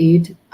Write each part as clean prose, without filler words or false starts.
8,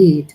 8,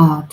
8,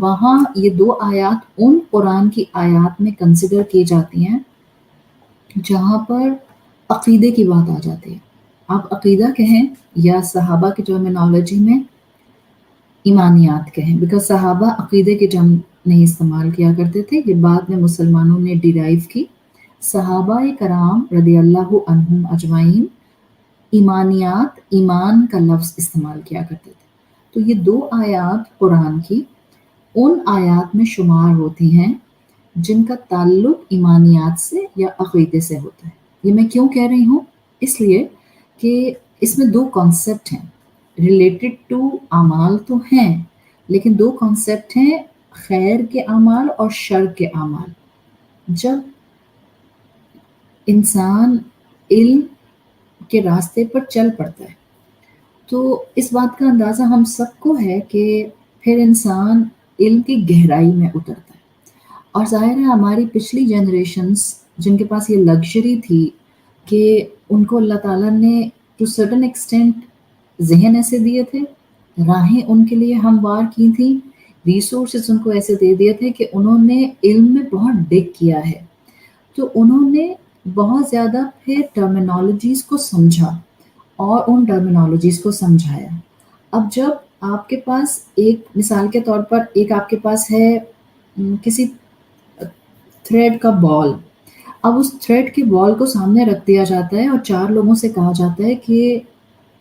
وہاں یہ 2 آیات ان قرآن کی آیات میں کنسیڈر کی جاتی ہیں جہاں پر عقیدے کی بات آ جاتی ہے. آپ عقیدہ کہیں یا صحابہ کی ٹرمینالوجی میں ایمانیات کہیں، بیکاز صحابہ عقیدے کے ٹرم نہیں استعمال کیا کرتے تھے، یہ بعد میں مسلمانوں نے ڈیرائیو کی. صحابہ کرام رضی اللہ عنہم اجمعین ایمانیات، ایمان کا لفظ استعمال کیا کرتے تھے. تو یہ 2 آیات قرآن کی ان آیات میں شمار ہوتی ہیں جن کا تعلق ایمانیات سے یا عقیدے سے ہوتا ہے. یہ میں کیوں کہہ رہی ہوں؟ اس لیے کہ اس میں 2 کانسیپٹ ہیں ریلیٹڈ ٹو اعمال تو ہیں، لیکن 2 کانسیپٹ ہیں خیر کے اعمال اور شر کے اعمال. جب انسان علم کے راستے پر چل پڑتا ہے تو اس بات کا اندازہ ہم سب کو ہے کہ پھر انسان علم کی گہرائی میں اترتا ہے. اور ظاہر ہے ہماری پچھلی جنریشنز جن کے پاس یہ لگژری تھی کہ ان کو اللہ تعالیٰ نے ٹو سرٹن ایکسٹینٹ ذہن ایسے دیے تھے، راہیں ان کے لیے ہموار کی تھیں، ریسورسز ان کو ایسے دے دیے تھے کہ انہوں نے علم میں بہت ڈگ کیا ہے. تو انہوں نے بہت زیادہ پھر ٹرمینالوجیز کو سمجھا اور ان ٹرمینالوجیز کو سمجھایا. اب جب آپ کے پاس ایک مثال کے طور پر ایک آپ کے پاس ہے کسی تھریڈ کا بال، اب اس تھریڈ کی بال کو سامنے رکھ دیا جاتا ہے اور 4 لوگوں سے کہا جاتا ہے کہ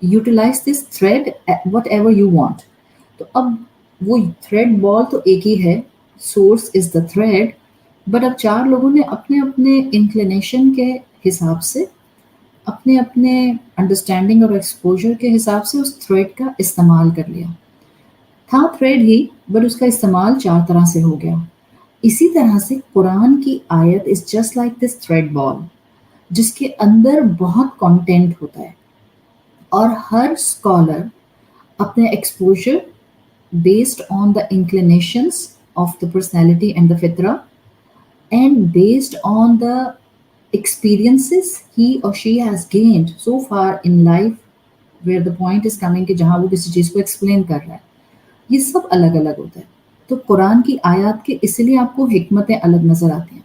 utilize this thread whatever you want. تو اب وہ تھریڈ بال تو ایک ہی ہے، source is the thread, but اب 4 لوگوں نے اپنے اپنے انکلینیشن کے حساب سے، اپنے اپنے انڈرسٹینڈنگ اور ایکسپوجر کے حساب سے اس تھریڈ کا استعمال کر لیا. تھا تھریڈ ہی بٹ اس کا استعمال 4 طرح سے ہو گیا. اسی طرح سے قرآن کی آیت is just like this thread ball جس کے اندر بہت کانٹینٹ ہوتا ہے، اور ہر اسکالر اپنے exposure based on the inclinations of the personality and the فطرہ and based on the experiences he or she has gained so far in life, where the point is coming کہ جہاں وہ کسی چیز کو ایکسپلین کر رہا ہے، یہ سب الگ الگ ہوتا ہے. تو قرآن کی آیات کے اس لیے آپ کو حکمتیں الگ نظر آتی ہیں.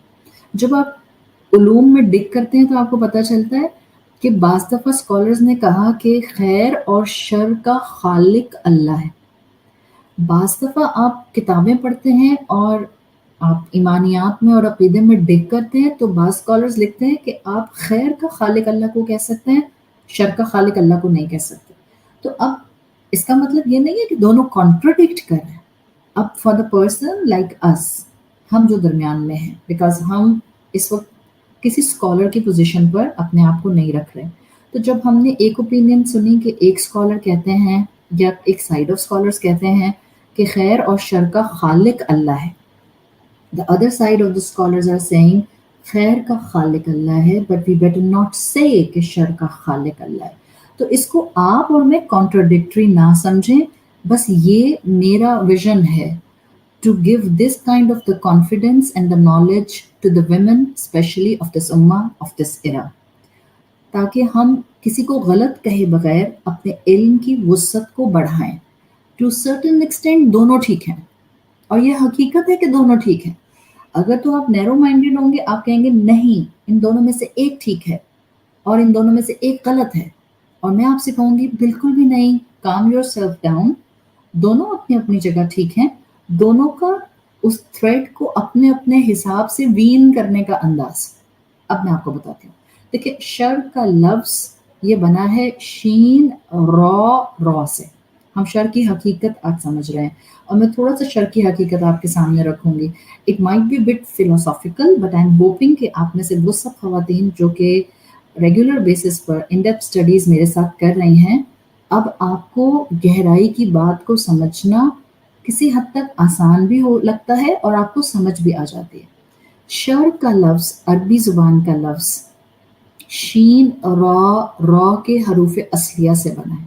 جب آپ علوم میں ڈگ کرتے ہیں تو آپ کو پتہ چلتا ہے کہ بعض دفعہ اسکالرز نے کہا کہ خیر اور شر کا خالق اللہ ہے. بعض دفعہ آپ کتابیں پڑھتے ہیں اور آپ ایمانیات میں اور عقیدے میں ڈگ کرتے ہیں تو بعض اسکالرز لکھتے ہیں کہ آپ خیر کا خالق اللہ کو کہہ سکتے ہیں، شر کا خالق اللہ کو نہیں کہہ سکتے. تو اب اس کا مطلب یہ نہیں ہے کہ دونوں کانٹراڈکٹ کر رہے ہیں. اب فار دا پرسن لائک اس، ہم جو درمیان میں ہیں، بیکاز ہم اس وقت کسی اسکالر کی پوزیشن پر اپنے آپ کو نہیں رکھ رہے. تو جب ہم نے ایک اوپینین سنی کہ ایک اسکالر کہتے ہیں یا ایک سائڈ آف اسکالرز کہتے ہیں کہ خیر اور شر کا خالق اللہ ہے، the other side of the scholars are saying خیر کا خالق اللہ ہے but we better not say کہ شر کا خالق اللہ ہے. تو اس کو آپ اور میں کانٹراڈکٹری نہ سمجھیں، بس یہ میرا ویژن ہے to give this kind of the confidence and the knowledge to the women especially of this ummah of this era، تاکہ ہم کسی کو غلط کہے بغیر اپنے علم کی وسعت کو بڑھائیں. to certain extent دونوں ٹھیک ہیں، اور یہ حقیقت ہے کہ دونوں ٹھیک ہیں. اگر تو آپ نیرو مائنڈیڈ ہوں گے، آپ کہیں گے نہیں ان دونوں میں سے ایک ٹھیک ہے اور ان دونوں میں سے ایک غلط ہے، اور میں آپ سے کہوں گی بالکل بھی نہیں، کام یور سیلف ڈاؤن، دونوں اپنی اپنی جگہ ٹھیک ہیں. دونوں کا اس تھریڈ کو اپنے اپنے حساب سے وین کرنے کا انداز اب میں آپ کو بتاتی ہوں. دیکھیں، شر کا لفظ یہ بنا ہے شین را سے. ہم شر کی حقیقت آج سمجھ رہے ہیں، اور میں تھوڑا سا شر کی حقیقت آپ کے سامنے رکھوں گی. It might be bit philosophical but I am hoping کہ آپ میں سے وہ سب خواتین جو کہ ریگولر بیسس پر ان ڈیپتھ اسٹڈیز میرے ساتھ کر رہی ہیں، اب آپ کو گہرائی کی بات کو سمجھنا کسی حد تک آسان بھی ہو لگتا ہے اور آپ کو سمجھ بھی آ جاتی ہے. شر کا لفظ عربی زبان کا لفظ شین را کے حروف اصلیہ سے بنا ہے.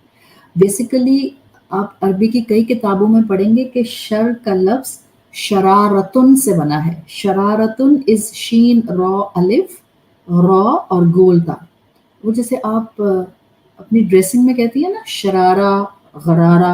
بیسیکلی آپ عربی کی کئی کتابوں میں پڑھیں گے کہ شر کا لفظ شرارتن سے بنا ہے. شرارتن از شین را الف را اور گول تا. وہ جیسے آپ اپنی ڈریسنگ میں کہتی ہیں نا شرارہ غرارہ،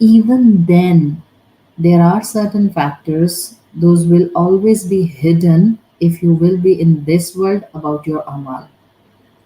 Even then, there are certain factors, those will always be hidden if you will be in this world about your amal.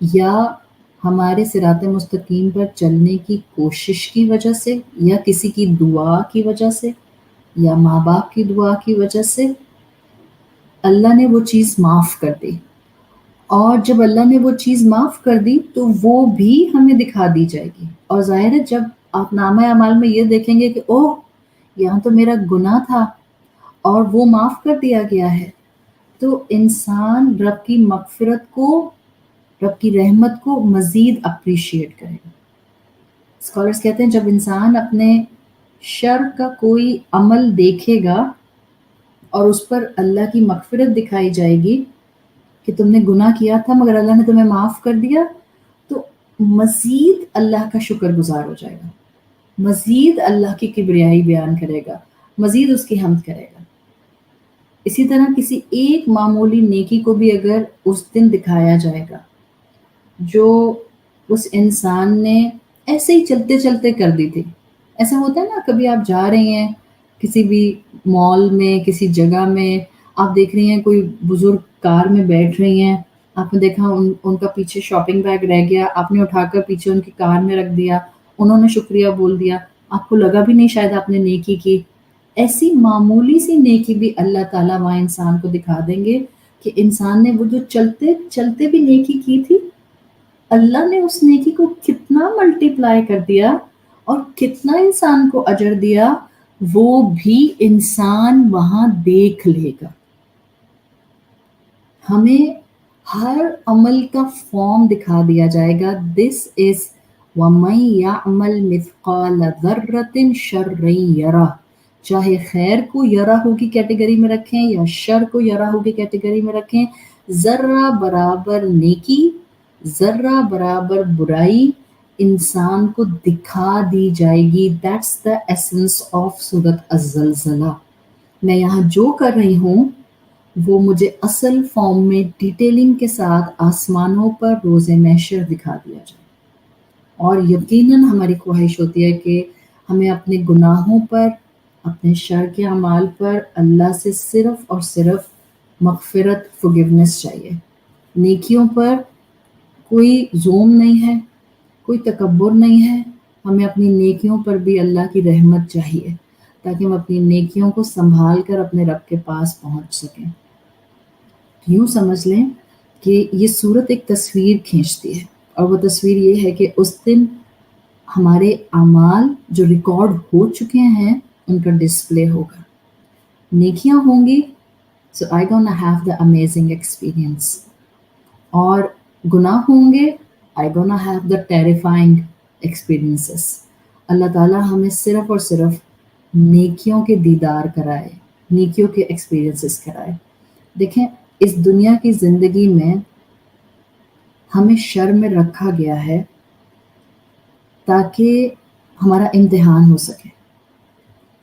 یا ہمارے صراط مستقیم پر چلنے کی کوشش کی وجہ سے، یا کسی کی دعا کی وجہ سے، یا ماں باپ کی دعا کی وجہ سے اللہ نے وہ چیز معاف کر دی. اور جب اللہ نے وہ چیز معاف کر دی تو وہ بھی ہمیں دکھا دی جائے گی. اور ظاہر ہے جب آپ نامہ اعمال میں یہ دیکھیں گے کہ اوہ یہاں تو میرا گناہ تھا اور وہ معاف کر دیا گیا ہے، تو انسان رب کی مغفرت کو، رب کی رحمت کو مزید اپریشیٹ کرے گا. اسکالرس کہتے ہیں جب انسان اپنے شر کا کوئی عمل دیکھے گا اور اس پر اللہ کی مغفرت دکھائی جائے گی کہ تم نے گناہ کیا تھا مگر اللہ نے تمہیں معاف کر دیا، تو مزید اللہ کا شکر گزار ہو جائے گا، مزید اللہ کی کبریائی بیان کرے گا، مزید اس کی حمد کرے گا. اسی طرح کسی ایک معمولی نیکی کو بھی اگر اس دن دکھایا جائے گا جو اس انسان نے ایسے ہی چلتے چلتے کر دی تھی. ایسا ہوتا ہے نا، کبھی آپ جا رہی ہیں کسی بھی مال میں، کسی جگہ میں، آپ دیکھ رہی ہیں کوئی بزرگ کار میں بیٹھ رہی ہیں، آپ نے دیکھا ان کا پیچھے شاپنگ بیگ رہ گیا، آپ نے اٹھا کر پیچھے ان کی کار میں رکھ دیا، انہوں نے شکریہ بول دیا، آپ کو لگا بھی نہیں شاید آپ نے نیکی کی. ایسی معمولی سی نیکی بھی اللہ تعالیٰ وہاں انسان کو دکھا دیں گے کہ انسان نے وہ جو چلتے چلتے بھی نیکی کی تھی، اللہ نے اس نیکی کو کتنا ملٹی پلائی کر دیا اور کتنا انسان کو اجر دیا، وہ بھی انسان وہاں دیکھ لے گا. ہمیں ہر عمل کا فارم دکھا دیا جائے گا. دس از وَمَن يَعْمَلْ مِثْقَالَ ذَرَّةٍ شَرًّا يَرَهُ. چاہے خیر کو یرہ کی کیٹیگری میں رکھیں یا شر کو یرہ کی کیٹیگری میں رکھیں، ذرہ برابر نیکی، ذرہ برابر برائی انسان کو دکھا دی جائے گی. دیٹس دا ایسنس آف سورۃ الزلزلہ. میں یہاں جو کر رہی ہوں وہ مجھے اصل فارم میں ڈیٹیلنگ کے ساتھ آسمانوں پر روز محشر دکھا دیا جائے. اور یقیناً ہماری خواہش ہوتی ہے کہ ہمیں اپنے گناہوں پر، اپنے شر کے اعمال پر اللہ سے صرف اور صرف مغفرت، forgiveness چاہیے. نیکیوں پر کوئی زوم نہیں ہے، کوئی تکبر نہیں ہے. ہمیں اپنی نیکیوں پر بھی اللہ کی رحمت چاہیے تاکہ ہم اپنی نیکیوں کو سنبھال کر اپنے رب کے پاس پہنچ سکیں. یوں سمجھ لیں کہ یہ صورت ایک تصویر کھینچتی ہے، اور وہ تصویر یہ ہے کہ اس دن ہمارے اعمال جو ریکارڈ ہو چکے ہیں ان کا ڈسپلے ہوگا. نیکیاں ہوں گی so I gonna have the amazing experience. اور گناہ ہوں گے I gonna have the terrifying experiences. اللہ تعالیٰ ہمیں صرف اور صرف نیکیوں کے دیدار کرائے، نیکیوں کے ایکسپیرینسز کرائے. دیکھیں اس دنیا کی زندگی میں ہمیں شر میں رکھا گیا ہے تاکہ ہمارا امتحان ہو سکے.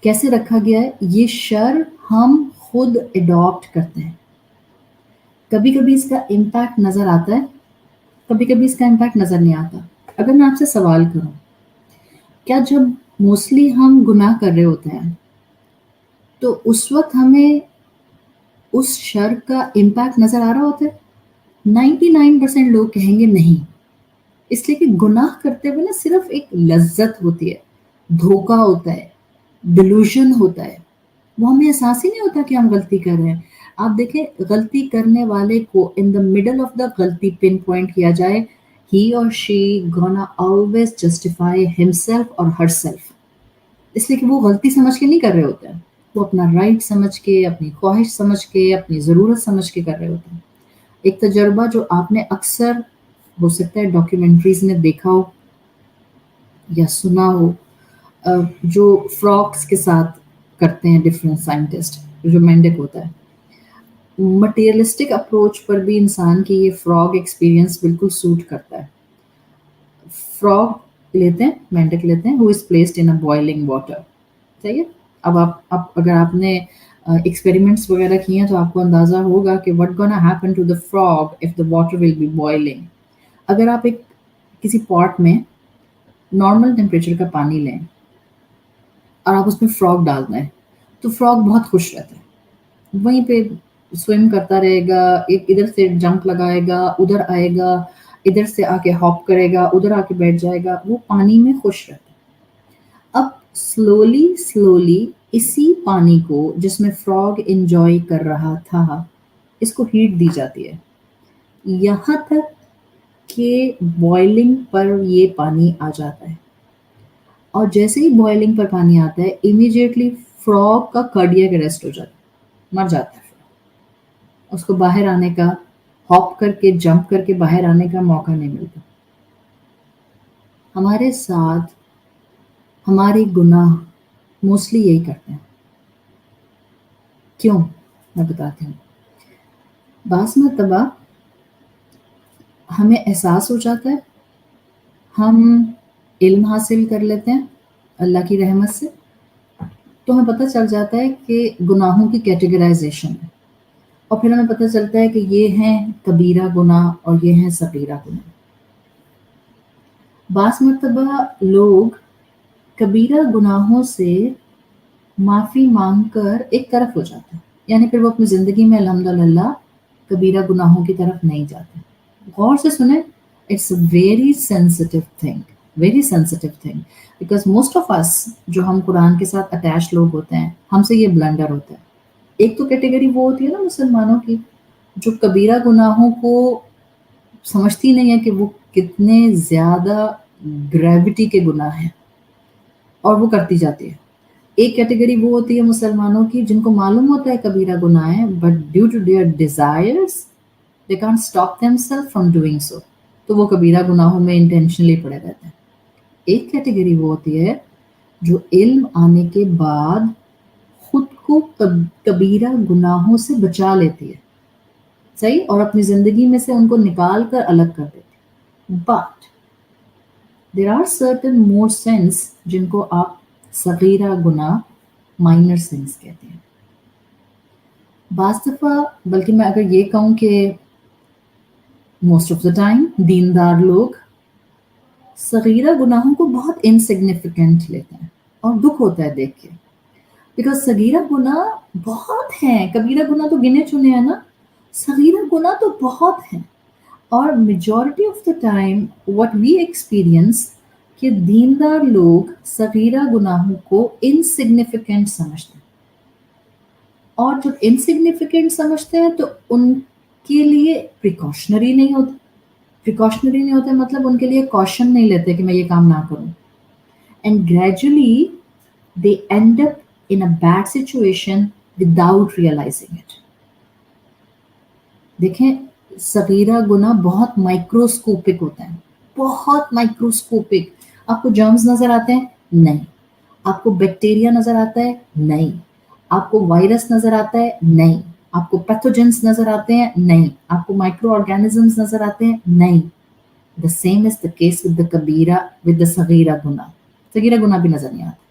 کیسے رکھا گیا ہے؟ یہ شر ہم خود اڈاپٹ کرتے ہیں. کبھی کبھی اس کا امپیکٹ نظر آتا ہے، کبھی کبھی اس کا امپیکٹ نظر نہیں آتا. اگر میں آپ سے سوال کروں، کیا جب موسٹلی ہم گناہ کر رہے ہوتے ہیں تو اس وقت ہمیں اس شر کا امپیکٹ نظر آ رہا ہوتا ہے؟ 99% لوگ کہیں گے نہیں. اس لیے کہ گناہ کرتے ہوئے نا صرف ایک لذت ہوتی ہے، دھوکہ ہوتا ہے، ڈیلوژن ہوتا ہے، وہ ہمیں احساس ہی نہیں ہوتا کہ ہم غلطی کر رہے ہیں. آپ دیکھیں غلطی کرنے والے کو ان دا مڈل آف دا غلطی پن پوائنٹ کیا جائے، ہی اور شی گونا آلویز جسٹیفائی ہمسیلف اور ہر سیلف. اس لیے کہ وہ غلطی سمجھ کے نہیں کر رہے ہوتے ہیں، وہ اپنا رائٹ سمجھ کے، اپنی خواہش سمجھ کے، اپنی ضرورت سمجھ کے کر رہے ہوتے ہیں. ایک تجربہ جو آپ نے اکثر ہو سکتا ہے ڈاکیومنٹریز میں دیکھا ہو یا سنا ہو، جو فراگس کے ساتھ کرتے ہیں ڈفرینٹ سائنٹسٹ، جو مینڈک ہوتا ہے. مٹیریلسٹک اپروچ پر بھی انسان کی یہ فراگ ایکسپیرینس بالکل سوٹ کرتا ہے. فراگ لیتے ہیں، مینڈک لیتے ہیں، who is placed in a boiling water. صحیح ہے. اب اگر آپ نے ایکسپیریمنٹس وغیرہ کیے ہیں تو آپ کو اندازہ ہوگا کہ what gonna happen to the frog if the water will be boiling. اگر آپ کسی پاٹ میں نارمل ٹیمپریچر کا پانی لیں اور آپ اس میں فراگ ڈال دیں تو فراگ بہت خوش رہتا ہے، وہیں پہ سوئم کرتا رہے گا، ایک ادھر سے جمپ لگائے گا، ادھر آئے گا، ادھر سے آ کے ہاپ کرے گا، ادھر آ کے بیٹھ جائے گا، وہ پانی میں خوش رہتا ہے۔ اب سلولی سلولی اسی پانی کو جس میں فراگ انجوائے کر رہا تھا، اس کو ہیٹ دی جاتی ہے، یہاں تک کہ بوائلنگ پر یہ پانی آ جاتا ہے، اور جیسے ہی بوائلنگ پر پانی آتا ہے امیڈیٹلی فراگ کا کارڈیاک اریسٹ ہو جاتا ہے، مر جاتا ہے frog۔ اس کو باہر آنے کا، ہاپ کر کے جمپ کر کے باہر آنے کا موقع نہیں ملتا۔ ہمارے ساتھ ہمارے گناہ موسٹلی یہی کرتے ہیں۔ کیوں؟ میں بتاتی ہوں۔ بعض مرتبہ ہمیں احساس ہو جاتا ہے، ہم علم حاصل کر لیتے ہیں اللہ کی رحمت سے، تو ہمیں پتہ چل جاتا ہے کہ گناہوں کی کیٹیگرائزیشن ہے، اور پھر ہمیں پتہ چلتا ہے کہ یہ ہیں کبیرہ گناہ اور یہ ہیں صغیرہ گناہ۔ بعض مرتبہ لوگ کبیرہ گناہوں سے معافی مانگ کر ایک طرف ہو جاتے ہیں، یعنی پھر وہ اپنی زندگی میں الحمدللہ کبیرہ گناہوں کی طرف نہیں جاتے۔ غور سے سنیں، it's a very sensitive thing, very sensitive thing, because most of us جو ہم قرآن کے ساتھ اٹیچ لوگ ہوتے ہیں، ہم سے یہ بلنڈر ہوتا ہے۔ ایک تو کیٹیگری وہ ہوتی ہے نا مسلمانوں کی جو کبیرہ گناہوں کو سمجھتی نہیں ہے کہ وہ کتنے زیادہ گریوٹی کے گناہ ہیں، اور وہ کرتی جاتی ہے۔ ایک کیٹیگری وہ ہوتی ہے مسلمانوں کی جن کو معلوم ہوتا ہے کبیرہ گناہ ہے، but due to their desires they can't stop themselves from doing so، تو وہ کبیرہ گناہوں میں انٹینشنلی پڑے رہتے ہیں۔ ایک کیٹیگری وہ ہوتی ہے جو علم آنے کے بعد خود کو کبیرہ گناہوں سے بچا لیتی ہے، صحیح، اور اپنی زندگی میں سے ان کو نکال کر الگ کر دیتی ہے۔ But there are certain more sins جن کو آپ صغیرہ گناہ، مائنر سنس کہتے ہیں۔ بعض دفعہ بلکہ میں اگر یہ کہوں کہ موسٹ آف دا ٹائم دیندار لوگ صغیرہ گناہوں کو بہت انسگنیفیکنٹ لیتے ہیں، اور دکھ ہوتا ہے دیکھ کے، بیکاز صغیرہ گناہ بہت ہیں، کبیرہ گناہ تو گنے چنے ہیں نا، صغیرہ گناہ تو بہت ہیں۔ اور majority of the time what we experience کہ دیندار لوگ صغیرہ گناہوں کو انسگنیفیکنٹ سمجھتے ہیں، اور جب انسگنیفیکنٹ سمجھتے ہیں تو ان کے لیے پریکاشنری نہیں ہوتے، پریکاشنری نہیں ہوتے مطلب ان کے لیے کوشن نہیں لیتے کہ میں یہ کام نہ کروں، and gradually they end up in a bad situation without realizing it۔ دیکھیں صغیرہ گناہ بہت مائکروسکوپک ہوتا ہے، بہت مائکروسکوپک۔ آپ کو جرمز نظر آتے ہیں؟ نہیں۔ آپ کو بیکٹیریا نظر آتا ہے؟ نہیں۔ آپ کو وائرس نظر آتا ہے؟ نہیں۔ آپ کو پیتھوجنس نظر آتے ہیں؟ نہیں۔ آپ کو مائکرو آرگینزمز نظر آتے ہیں؟ نہیں۔ The same is the case with the کبیرہ with the صغیرہ گناہ، صغیرہ گناہ بھی نظر نہیں آتا۔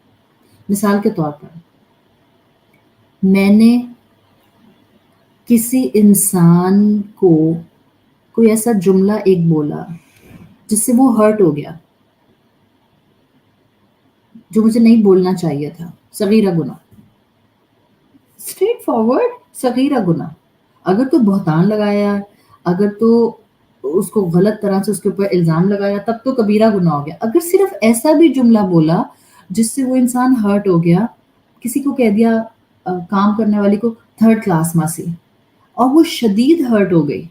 مثال کے طور پر میں نے کسی انسان کو کوئی ایسا جملہ ایک بولا جس سے وہ ہرٹ ہو گیا، جو مجھے نہیں بولنا چاہیے تھا، صغیرہ گناہ، اسٹریٹ فارورڈ صغیرہ گناہ۔ اگر تو بہتان لگایا، اگر تو اس کو غلط طرح سے اس کے اوپر الزام لگایا، تب تو کبیرہ گناہ ہو گیا۔ اگر صرف ایسا بھی جملہ بولا جس سے وہ انسان ہرٹ ہو گیا، کسی کو کہہ دیا کام کرنے والی کو تھرڈ کلاس ماسی، اور وہ شدید ہرٹ ہو گئی،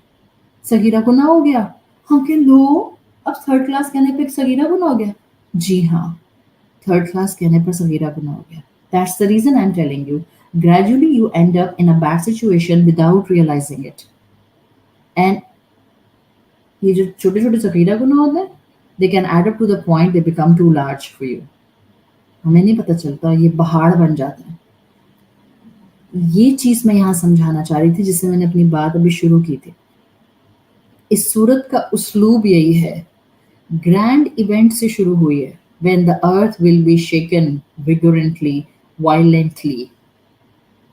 صغیرہ گناہ ہو گیا۔ ہم کہ لو اب تھرڈ کلاس کہنے پہ صغیرہ گناہ ہو گیا؟ جی ہاں، تھرڈ کلاس کہنے پر صغیرہ گناہ ہو گیا۔ That's the reason I'm telling you. Gradually you end up in a bad situation without realizing it. And یہ جو چھوٹے چھوٹے صغیرہ گناہ ہوتے ہیں they can add up to the point they become too large for you. ہمیں نہیں پتہ چلتا، یہ پہاڑ بن جاتے ہیں۔ یہ چیز میں یہاں سمجھانا چاہ رہی تھی جس سے میں نے اپنی بات ابھی شروع کی تھی۔ اس صورت کا اسلوب یہی ہے، گرینڈ ایونٹ سے شروع ہوئی ہے، when the earth will be shaken vigorously, violently۔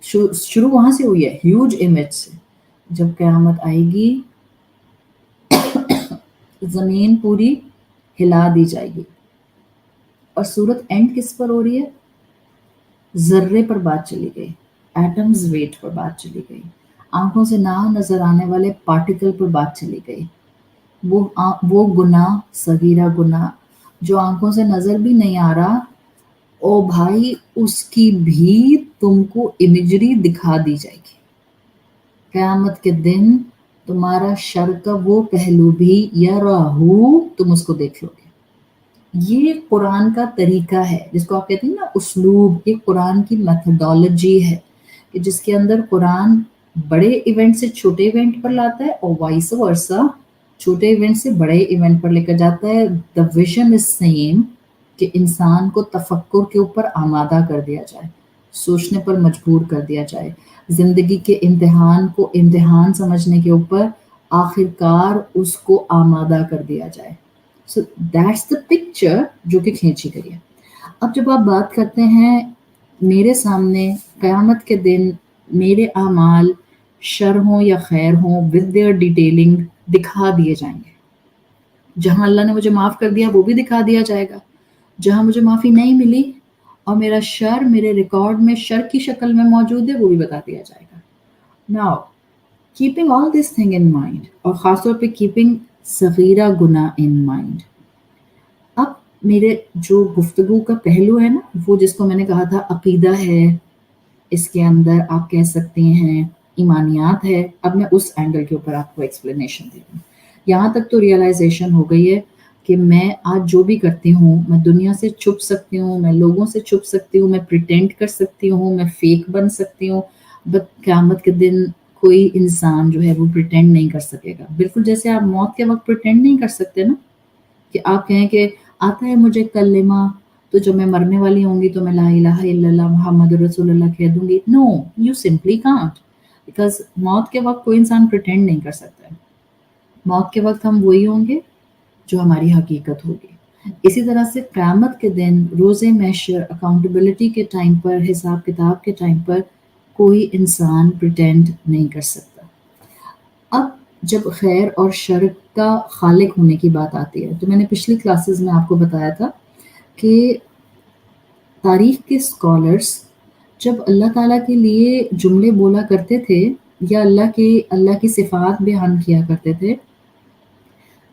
شروع وہاں سے ہوئی ہے، ہیوج امیج سے۔ جب قیامت آئے گی زمین پوری ہلا دی جائے گی، اور صورت اینڈ کس پر ہو رہی ہے؟ ذرے پر بات چلی گئی، ایٹمز ویٹ پر بات چلی گئی، آنکھوں سے نہ نظر آنے والے پارٹیکل پر بات چلی گئی، وہ گناہ، صغیرہ گناہ جو آنکھوں سے نظر بھی نہیں آ رہا، او بھائی اس کی بھی تم کو امیجری دکھا دی جائے گی۔ قیامت کے دن تمہارا شر کا وہ پہلو بھی یراہو، تم اس کو دیکھ لو گے۔ یہ قرآن کا طریقہ ہے جس کو آپ کہتے ہیں نا اسلوب، یہ قرآن کی میتھڈالوجی ہے کہ جس کے اندر قرآن بڑے ایونٹ سے چھوٹے ایونٹ پر لاتا ہے اور وائس ورسا، چھوٹے ایونٹ سے بڑے ایونٹ پر لے کر جاتا ہے۔ دا ویژن از سیم کہ انسان کو تفکر کے اوپر آمادہ کر دیا جائے، سوچنے پر مجبور کر دیا جائے، زندگی کے امتحان کو امتحان سمجھنے کے اوپر آخرکار اس کو آمادہ کر دیا جائے۔ سو دیٹس دا پکچر جو کہ کھینچی گئی ہے۔ اب جب آپ بات کرتے ہیں میرے سامنے قیامت کے دن میرے اعمال شر ہوں یا خیر ہوں ود دیئر ڈیٹیلنگ دکھا دیے جائیں گے۔ جہاں اللہ نے مجھے معاف کر دیا وہ بھی دکھا دیا جائے گا، جہاں مجھے معافی نہیں ملی اور میرا شر میرے ریکارڈ میں شر کی شکل میں موجود ہے وہ بھی بتا دیا جائے گا۔ Now keeping all this thing in mind, اور خاص طور پہ کیپنگ صغیرہ گناہ ان مائنڈ، اب میرے جو گفتگو کا پہلو ہے نا وہ جس کو میں نے کہا تھا عقیدہ ہے، اس کے اندر آپ کہہ سکتے ہیں ایمانیات ہے، اب میں اس اینگل کے اوپر آپ کو ایکسپلینیشن دے رہی ہوں۔ یہاں تک تو ریئلائزیشن ہو گئی ہے کہ میں آج جو بھی کرتی ہوں میں دنیا سے چھپ سکتی ہوں، میں لوگوں سے چھپ سکتی ہوں، میں پریٹینڈ کر سکتی ہوں، میں فیک بن سکتی ہوں، بٹ قیامت کے دن کوئی انسان جو ہے وہ پریٹینڈ نہیں کر سکے گا، بالکل جیسے آپ موت کے وقت پریٹینڈ نہیں کر سکتے نا کہ آپ کہیں کہ آتا ہے مجھے کلمہ تو جب میں مرنے والی ہوں گی تو میں لا الہ الا اللہ محمد رسول اللہ کہہ دوں گی۔ نو، یو سمپلی کانٹ، بیکاز موت کے وقت کوئی انسان پریٹینڈ نہیں کر سکتا ہے۔ موت کے وقت ہم وہی ہوں گے جو ہماری حقیقت ہوگی۔ اسی طرح سے قیامت کے دن روز محشر اکاؤنٹیبلٹی کے ٹائم پر، حساب کتاب کے ٹائم پر کوئی انسان پریٹینڈ نہیں کر سکتا۔ اب جب خیر اور شر کا خالق ہونے کی بات آتی ہے تو میں نے پچھلی کلاسز میں آپ کو بتایا تھا کہ تاریخ کے اسکالرس جب اللہ تعالیٰ کے لیے جملے بولا کرتے تھے یا اللہ کی صفات بیان کیا کرتے تھے،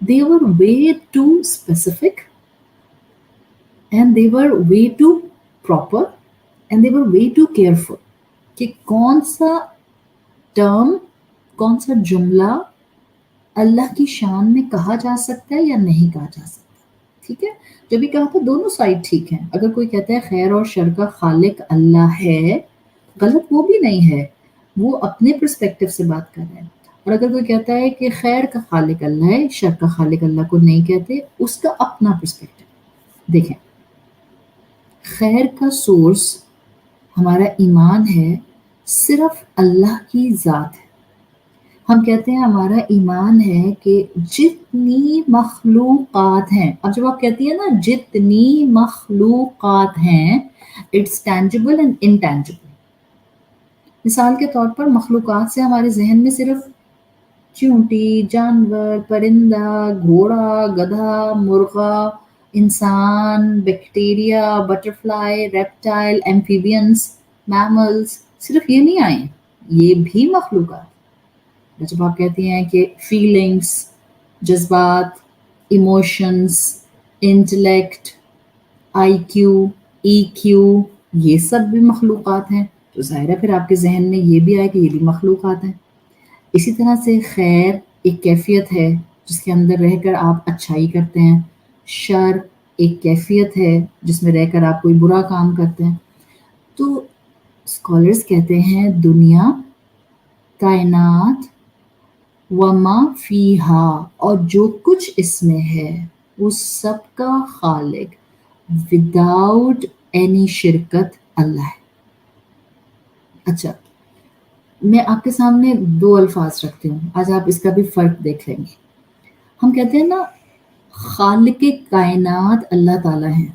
they were way too specific and they were way too proper and they were way too careful کہ کون سا ٹرم، کون سا جملہ اللہ کی شان میں کہا جا سکتا ہے یا نہیں کہا جا سکتا۔ ٹھیک ہے، جب بھی کہا تھا دونوں سائڈ ٹھیک ہیں، اگر کوئی کہتا ہے خیر اور شر کا خالق اللہ ہے، غلط وہ بھی نہیں ہے، وہ اپنے پرسپیکٹو سے بات کر رہے ہیں۔ اور اگر کوئی کہتا ہے کہ خیر کا خالق اللہ ہے، شر کا خالق اللہ کو نہیں کہتے، اس کا اپنا پرسپیکٹو۔ دیکھیں، خیر کا سورس ہمارا ایمان ہے صرف اللہ کی ذات ہے۔ ہم کہتے ہیں ہمارا ایمان ہے کہ جتنی مخلوقات ہیں، اب جب آپ کہتی ہیں نا جتنی مخلوقات ہیں، اٹس ٹینجیبل اینڈ انٹینجیبل۔ مثال کے طور پر مخلوقات سے ہمارے ذہن میں صرف چونٹی، جانور، پرندہ، گھوڑا، گدھا، مرغا، انسان، بیکٹیریا، بٹرفلائی، ریپٹائل، ایمفیبینس، میملز، صرف یہ نہیں آئے، یہ بھی مخلوقات۔ جب آپ کہتی ہیں کہ فیلنگس، جذبات، ایموشنز، انٹلیکٹ، آئی کیو، ای کیو، یہ سب بھی مخلوقات ہیں، تو ظاہر ہے پھر آپ کے ذہن میں یہ بھی آئے کہ یہ بھی مخلوقات ہیں۔ اسی طرح سے خیر ایک کیفیت ہے جس کے اندر رہ کر آپ اچھائی کرتے ہیں، شر ایک کیفیت ہے جس میں رہ کر آپ کوئی برا کام کرتے ہیں۔ تو اسکالرز کہتے ہیں دنیا، کائنات، وما فیہا، اور جو کچھ اس میں ہے، اس سب کا خالق وداؤٹ اینی شرکت اللہ ہے۔ اچھا، میں آپ کے سامنے دو الفاظ رکھتی ہوں، آج آپ اس کا بھی فرق دیکھ لیں گے۔ ہم کہتے ہیں نا خالق کائنات اللہ تعالیٰ ہیں،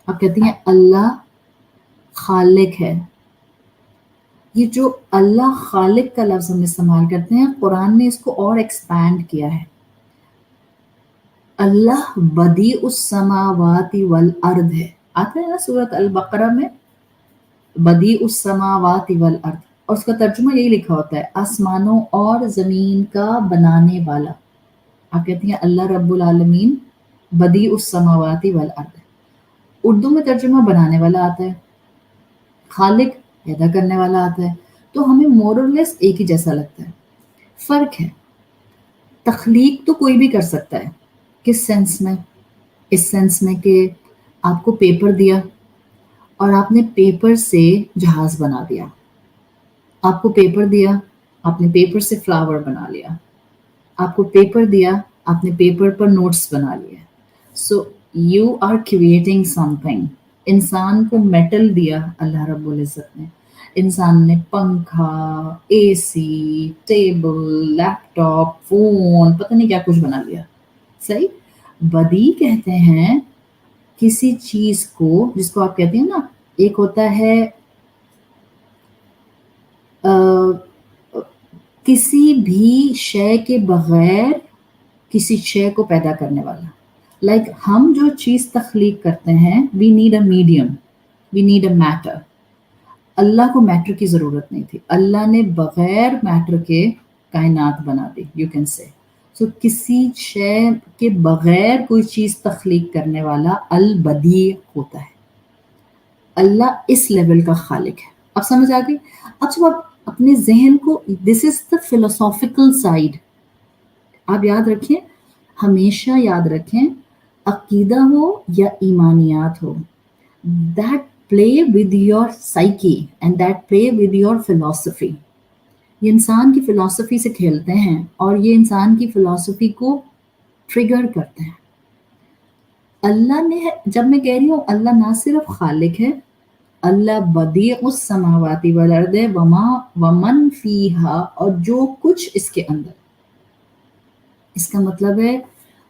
آپ کہتی ہیں اللہ خالق ہے۔ یہ جو اللہ خالق کا لفظ ہم استعمال کرتے ہیں، قرآن نے اس کو اور ایکسپینڈ کیا ہے۔ اللہ بدیع السماوات والارض ہے، آتا ہے نا سورۃ البقرہ میں، بدیع السماوات والارض، اور اس کا ترجمہ یہی لکھا ہوتا ہے آسمانوں اور زمین کا بنانے والا۔ آپ کہتی ہیں اللہ رب العالمین بدیع السماواتی والارض، اردو میں ترجمہ بنانے والا آتا ہے، خالق پیدا کرنے والا آتا ہے، تو ہمیں مور اور لیس ایک ہی جیسا لگتا ہے. فرق ہے، تخلیق تو کوئی بھی کر سکتا ہے. کس سینس میں؟ اس سینس میں کہ آپ کو پیپر دیا اور آپ نے پیپر سے جہاز بنا دیا. آپ کو پیپر دیا، آپ نے پیپر سے فلاور بنا لیا. آپ کو پیپر دیا، آپ نے پیپر پر نوٹس بنا لیا. So you are creating something. انسان کو میٹل دیا اللہ رب العزت نے، انسان نے پنکھا، اے سی، ٹیبل، لیپ ٹاپ، فون، پتہ نہیں کیا کچھ بنا لیا. صحیح. بدی کہتے ہیں کسی چیز کو، جس کو آپ کہتے ہیں نا، ایک ہوتا ہے کسی بھی شے کے بغیر کسی شے کو پیدا کرنے والا. لائک ہم جو چیز تخلیق کرتے ہیں، we need a medium, we need a matter. Allah کو میٹر کی ضرورت نہیں تھی، اللہ نے بغیر میٹر کے کائنات بنا دی، یو کین سے. سو کسی شے کے بغیر کوئی چیز تخلیق کرنے والا البدیع ہوتا ہے. اللہ اس لیول کا خالق ہے. اب سمجھ آ گئی؟ اب جب آپ اپنے ذہن کو، دس از دا فلوسافیکل سائڈ. آپ یاد رکھیں، ہمیشہ یاد رکھیں، عقیدہ ہو یا ایمانیات ہو، that play with your psyche and that play with your philosophy. یہ انسان کی فلسفی سے کھیلتے ہیں اور یہ انسان کی فلسفی کو ٹریگر کرتے ہیں. اللہ نے، جب میں کہہ رہی ہوں اللہ نہ صرف خالق ہے، اللہ بدیع السماوات والارض وما ومن فیہا، اور جو کچھ اس کے اندر. اس کا مطلب ہے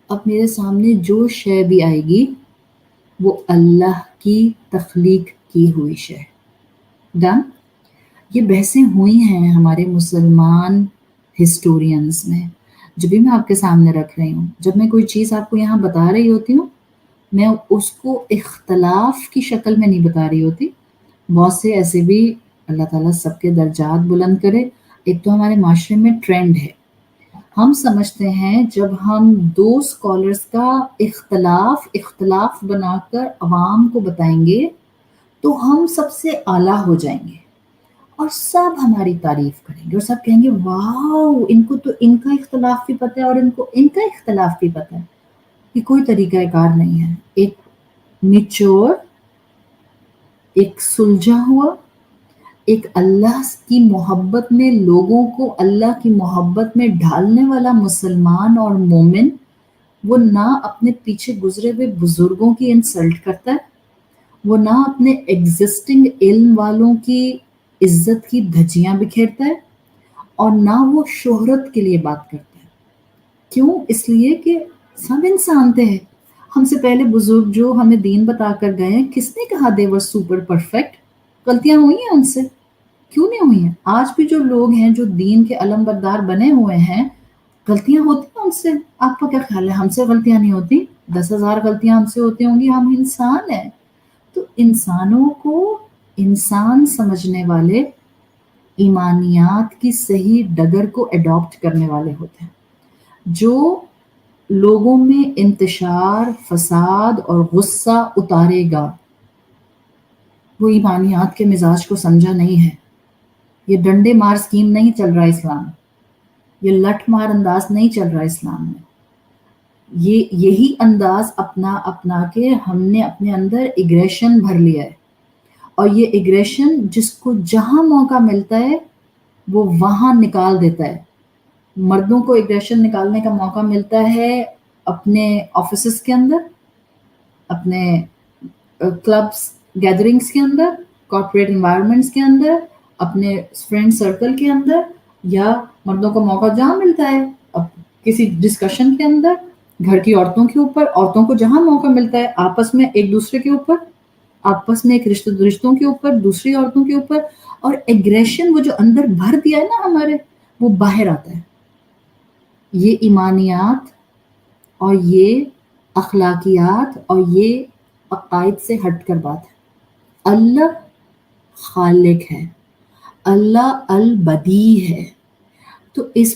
اب میرے سامنے جو شے بھی آئے گی وہ اللہ کی تخلیق کی ہوئی شے. ڈن. یہ بحثیں ہوئی ہیں ہمارے مسلمان ہسٹورینز میں. جو بھی میں آپ کے سامنے رکھ رہی ہوں، جب میں کوئی چیز آپ کو یہاں بتا رہی ہوتی ہوں، میں اس کو اختلاف کی شکل میں نہیں بتا رہی ہوتی. بہت سے ایسے بھی، اللہ تعالیٰ سب کے درجات بلند کرے. ایک تو ہمارے معاشرے میں ٹرینڈ ہے، ہم سمجھتے ہیں جب ہم دو اسکالرس کا اختلاف بنا کر عوام کو بتائیں گے تو ہم سب سے اعلیٰ ہو جائیں گے اور سب ہماری تعریف کریں گے اور سب کہیں گے واو، ان کو تو ان کا اختلاف بھی پتہ ہے اور ان کو ان کا اختلاف بھی پتہ ہے. یہ کوئی طریقہ کار نہیں ہے. ایک میچور، ایک سلجھا ہوا، ایک اللہ کی محبت میں، لوگوں کو اللہ کی محبت میں ڈھالنے والا مسلمان اور مومن، وہ نہ اپنے پیچھے گزرے ہوئے بزرگوں کی انسلٹ کرتا ہے، وہ نہ اپنے ایگزسٹنگ علم والوں کی عزت کی دھجیاں بکھیرتا ہے، اور نہ وہ شہرت کے لیے بات کرتا ہے. کیوں؟ اس لیے کہ سب انسان تھے. ہم سے پہلے بزرگ جو ہمیں دین بتا کر گئے ہیں، کس نے کہا دے ور سپر پرفیکٹ؟ غلطیاں ہوئی ہیں ان سے، کیوں نہیں ہوئی ہیں؟ آج بھی جو لوگ ہیں جو دین کے علم بردار بنے ہوئے ہیں، غلطیاں ہوتی ہیں ان سے. آپ کا کیا خیال ہے ہم سے غلطیاں نہیں ہوتی؟ 10,000 غلطیاں ہم سے ہوتی ہوں گی، ہم انسان ہیں. تو انسانوں کو انسان سمجھنے والے ایمانیات کی صحیح ڈگر کو اڈاپٹ کرنے والے ہوتے ہیں. جو لوگوں میں انتشار، فساد اور غصہ اتارے گا، وہ ایمانیات کے مزاج کو سمجھا نہیں ہے. یہ ڈنڈے مار سکیم نہیں چل رہا اسلام، یہ لٹ مار انداز نہیں چل رہا اسلام میں. یہی انداز اپنا کے ہم نے اپنے اندر ایگریشن بھر لیا ہے، اور یہ ایگریشن جس کو جہاں موقع ملتا ہے وہ وہاں نکال دیتا ہے. مردوں کو ایگریشن نکالنے کا موقع ملتا ہے اپنے آفیسز کے اندر، اپنے کلبس گیدرنگس کے اندر، کارپوریٹ انوائرمنٹس کے اندر، اپنے فرینڈ سرکل کے اندر، یا مردوں کو موقع جہاں ملتا ہے اب کسی ڈسکشن کے اندر، گھر کی عورتوں کے اوپر، عورتوں کو جہاں موقع ملتا ہے آپس میں ایک دوسرے کے اوپر، آپس میں ایک رشتوں کے اوپر، دوسری عورتوں کے اوپر. اور ایگریشن وہ جو اندر بھر دیا ہے نا ہمارے، وہ باہر آتا ہے. یہ ایمانیات اور یہ اخلاقیات اور یہ عقائد سے ہٹ کر بات ہے. اللہ خالق ہے، اللہ البدیع ہے. تو اس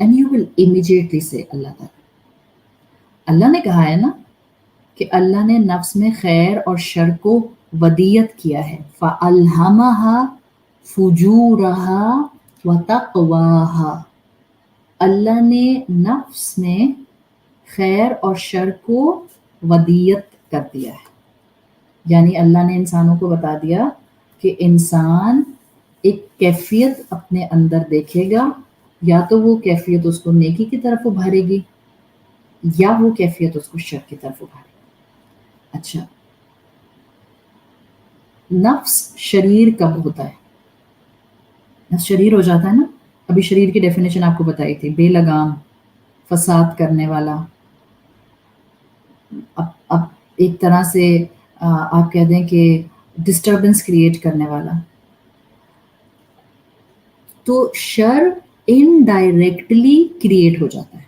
and you will immediately say اللہ تعالیٰ. اللہ نے کہا ہے نا کہ اللہ نے نفس میں خیر اور شر کو ودیت کیا ہے. فَأَلْهَمَهَا فُجُورَهَا وَتَقْوَاهَا. اللہ نے نفس میں خیر اور شر کو ودیت کر دیا ہے. یعنی اللہ نے انسانوں کو بتا دیا کہ انسان ایک کیفیت اپنے اندر دیکھے گا، یا تو وہ کیفیت اس کو نیکی کی طرف ابھارے گی یا وہ کیفیت اس کو شر کی طرف ابھارے گی. اچھا، نفس شریر کب ہوتا ہے؟ نفس شریر ہو جاتا ہے نا. ابھی شریر کی ڈیفینیشن آپ کو بتائی تھی، بے لگام، فساد کرنے والا. اب ایک طرح سے آپ کہہ دیں کہ ڈسٹربنس کریٹ کرنے والا. تو شر انڈائریکٹلی کریٹ ہو جاتا ہے.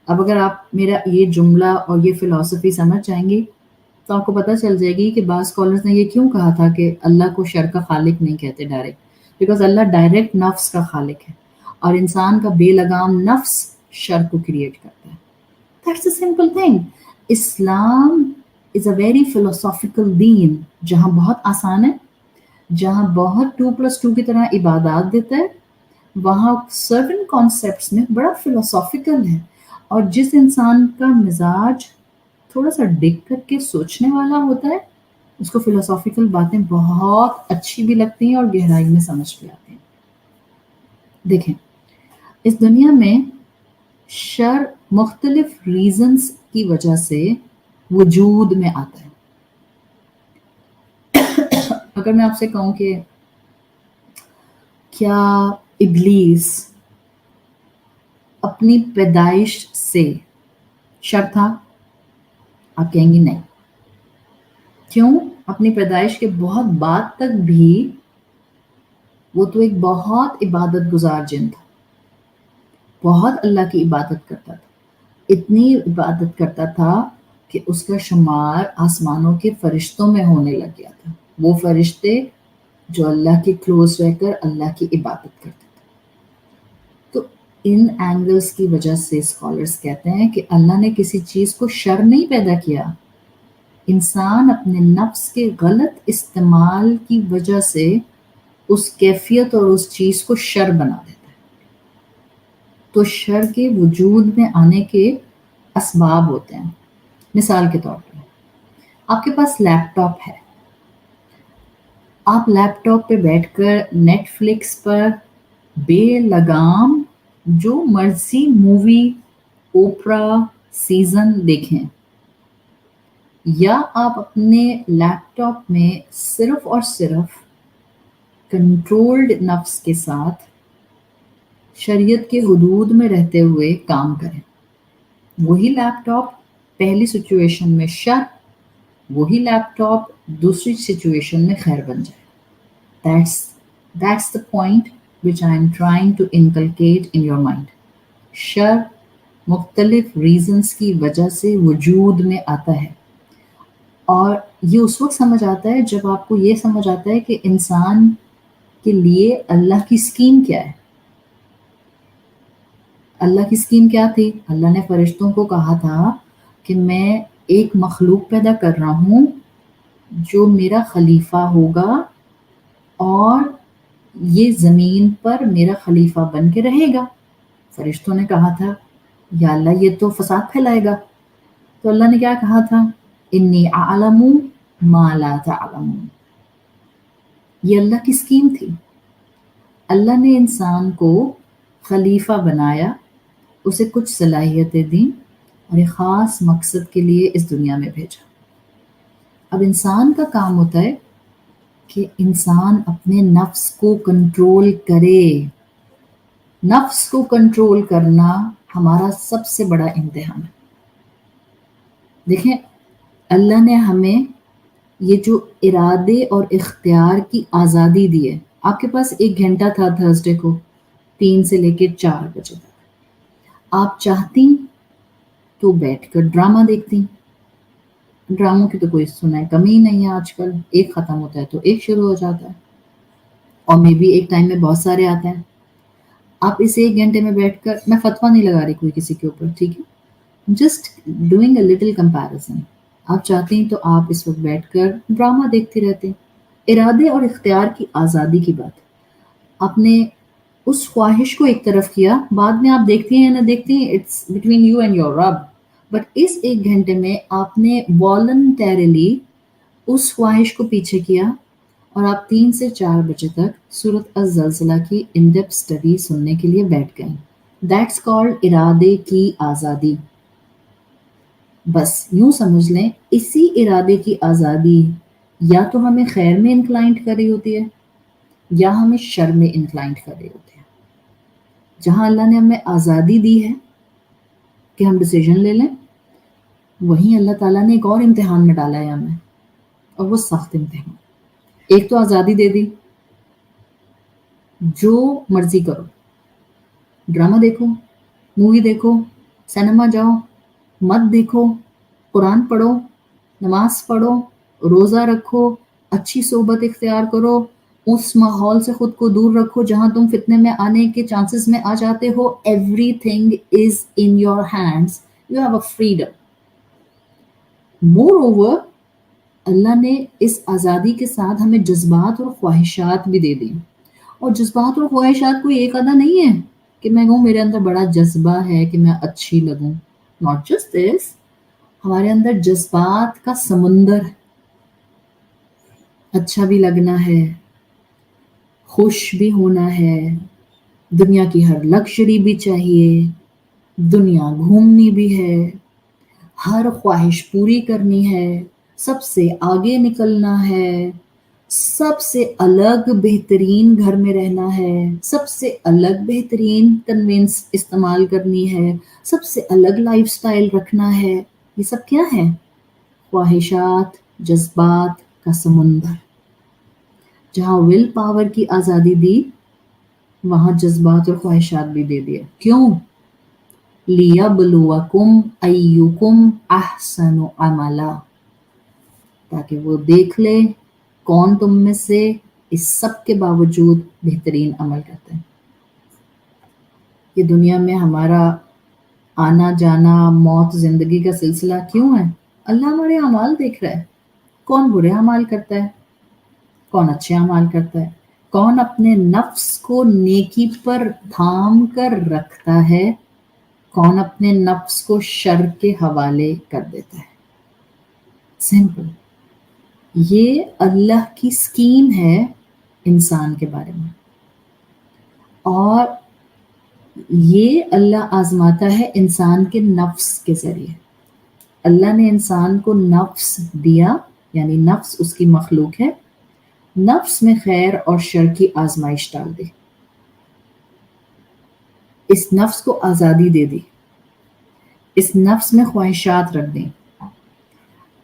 اب اگر آپ میرا یہ جملہ اور یہ فلسفی سمجھ جائیں گے تو آپ کو پتہ چل جائے گی کہ بعض اسکالرز نے یہ کیوں کہا تھا کہ اللہ کو شر کا خالق نہیں کہتے ڈائریکٹ. بیکاز اللہ ڈائریکٹ نفس کا خالق ہے اور انسان کا بے لگام نفس شر کو کریٹ کرتا ہے. That's a simple thing. Islam is a very philosophical دین جہاں بہت آسان ہے، جہاں بہت 2+2 کی طرح عبادات دیتا ہے، وہاں سرٹن کانسیپٹس میں بڑا فلسافیکل ہے. اور جس انسان کا مزاج تھوڑا سا ڈگ کر کے سوچنے والا ہوتا ہے اس کو فلسافیکل باتیں بہت اچھی بھی لگتی ہیں اور گہرائی میں سمجھ بھی آتی ہیں. دیکھیں، اس دنیا میں شر مختلف ریزنز کی وجہ سے وجود میں آتا ہے. اگر میں آپ سے کہوں کہ کیا ابلیس اپنی پیدائش سے شر تھا؟ آپ کہیں گی نہیں. کیوں؟ اپنی پیدائش کے بہت بعد تک بھی وہ تو ایک بہت عبادت گزار جن تھا، بہت اللہ کی عبادت کرتا تھا. اتنی عبادت کرتا تھا کہ اس کا شمار آسمانوں کے فرشتوں میں ہونے لگ گیا تھا. وہ فرشتے جو اللہ کے کلوز رہ کر اللہ کی عبادت کرتے تھے. تو ان اینگلز کی وجہ سے اسکالرس کہتے ہیں کہ اللہ نے کسی چیز کو شر نہیں پیدا کیا. انسان اپنے نفس کے غلط استعمال کی وجہ سے اس کیفیت اور اس چیز کو شر بنا دیتا ہے. تو شر کے وجود میں آنے کے اسباب ہوتے ہیں. مثال کے طور پر آپ کے پاس لیپ ٹاپ ہے، آپ لیپ ٹاپ پہ بیٹھ کر نیٹ فلکس پر بے لگام جو مرضی مووی، اوپرا، سیزن دیکھیں، یا آپ اپنے لیپ ٹاپ میں صرف اور صرف کنٹرولڈ نفس کے ساتھ شریعت کے حدود میں رہتے ہوئے کام کریں. وہی لیپ ٹاپ پہلی سچویشن میں شر، وہی لیپ ٹاپ دوسری سچویشن میں خیر بن جائے. That's the point which I am trying to inculcate in your mind. شر مختلف ریزنز کی وجہ سے وجود میں آتا ہے، اور یہ اس وقت سمجھ آتا ہے جب آپ کو یہ سمجھ آتا ہے کہ انسان کے لیے اللہ کی اسکیم کیا ہے. اللہ کی اسکیم کیا تھی؟ اللہ نے فرشتوں کو کہا تھا کہ میں ایک مخلوق پیدا کر رہا ہوں جو میرا خلیفہ ہوگا اور یہ زمین پر میرا خلیفہ بن کے رہے گا. فرشتوں نے کہا تھا یا اللہ یہ تو فساد پھیلائے گا. تو اللہ نے کیا کہا تھا؟ انی اعلم ما لا تعلمون. یہ اللہ کی اسکیم تھی. اللہ نے انسان کو خلیفہ بنایا، اسے کچھ صلاحیتیں دیں اور ایک خاص مقصد کے لیے اس دنیا میں بھیجا. اب انسان کا کام ہوتا ہے کہ انسان اپنے نفس کو کنٹرول کرے. نفس کو کنٹرول کرنا ہمارا سب سے بڑا امتحان ہے. دیکھیں، اللہ نے ہمیں یہ جو ارادے اور اختیار کی آزادی دی ہے. آپ کے پاس 1 گھنٹہ تھا تھرسڈے کو 3 سے لے کے 4 بجے تک. آپ چاہتی تو بیٹھ کر ڈرامہ دیکھتی. ڈراموں کی تو کوئی سنائے کمی نہیں ہے آج کل. ایک ختم ہوتا ہے تو ایک شروع ہو جاتا ہے، اور میں بھی ایک ٹائم میں بہت سارے آتے ہیں. آپ اس 1 گھنٹے میں بیٹھ کر، میں فتویٰ نہیں لگا رہی کوئی کسی کے اوپر، ٹھیک ہے، just doing a little comparison. آپ چاہتے ہیں تو آپ اس وقت بیٹھ کر ڈرامہ دیکھتے رہتے ہیں. ارادے اور اختیار کی آزادی کی بات. آپ نے اس خواہش کو ایک طرف کیا، بعد میں آپ دیکھتی ہیں یا نہ دیکھتی ہیں، it's between you and your رب. بٹ اس 1 گھنٹے میں آپ نے والنٹیرلی اس خواہش کو پیچھے کیا، اور آپ 3 سے 4 بجے تک سورۃ الزلزلہ کی ان ڈیپتھ اسٹڈی سننے کے لیے بیٹھ گئے. دیٹس کالڈ ارادے کی آزادی. بس یوں سمجھ لیں، اسی ارادے کی آزادی یا تو ہمیں خیر میں انکلائنڈ کر رہی ہوتی ہے یا ہمیں شر میں انکلائنڈ کر رہی ہوتی ہے. جہاں اللہ نے ہمیں آزادی دی ہے کہ ہم ڈیسیژن لے لیں، وہیں اللہ تعالیٰ نے ایک اور امتحان میں ڈالا ہے ہمیں، اور وہ سخت امتحان. ایک تو آزادی دے دی، جو مرضی کرو، ڈرامہ دیکھو، مووی دیکھو، سینما جاؤ، مت دیکھو، قرآن پڑھو، نماز پڑھو، روزہ رکھو، اچھی صحبت اختیار کرو، اس ماحول سے خود کو دور رکھو جہاں تم فتنے میں آنے کے چانسز میں آ جاتے ہو. Everything is in your hands. You have a freedom. Moreover, Allah نے اس آزادی کے ساتھ ہمیں جذبات اور خواہشات بھی دے دی. اور جذبات اور خواہشات کوئی ایک آدھا نہیں ہے کہ میں کہوں میرے اندر بڑا جذبہ ہے کہ میں اچھی لگوں. ناٹ جسٹ دس، ہمارے اندر جذبات کا سمندر ہے. اچھا بھی لگنا ہے، خوش بھی ہونا ہے، دنیا کی ہر لگژری بھی چاہیے، دنیا گھومنی بھی ہے، ہر خواہش پوری کرنی ہے، سب سے آگے نکلنا ہے، سب سے الگ بہترین گھر میں رہنا ہے، سب سے الگ بہترین کنوینس استعمال کرنی ہے، سب سے الگ لائف سٹائل رکھنا ہے. یہ سب کیا ہے؟ خواہشات، جذبات کا سمندر. جہاں ول پاور کی آزادی دی، وہاں جذبات اور خواہشات بھی دے دیے. کیوں؟ لِيَبْلُوَكُمْ أَيُّكُمْ أَحْسَنُ عَمَلًا، تاکہ وہ دیکھ لے کون تم میں سے اس سب کے باوجود بہترین عمل کرتا ہے. یہ دنیا میں ہمارا آنا جانا، موت، زندگی کا سلسلہ کیوں ہے؟ اللہ ہمارے اعمال دیکھ رہا ہے. کون برے اعمال کرتا ہے، کون اچھے اعمال کرتا ہے، کون اپنے نفس کو نیکی پر تھام کر رکھتا ہے، کون اپنے نفس کو شر کے حوالے کر دیتا ہے. سمپل. یہ اللہ کی اسکیم ہے انسان کے بارے میں، اور یہ اللہ آزماتا ہے انسان کے نفس کے ذریعے. اللہ نے انسان کو نفس دیا، یعنی نفس اس کی مخلوق ہے، نفس میں خیر اور شر کی آزمائش ڈال دی. اس نفس کو آزادی دے دی، اس نفس میں خواہشات رکھ دیں.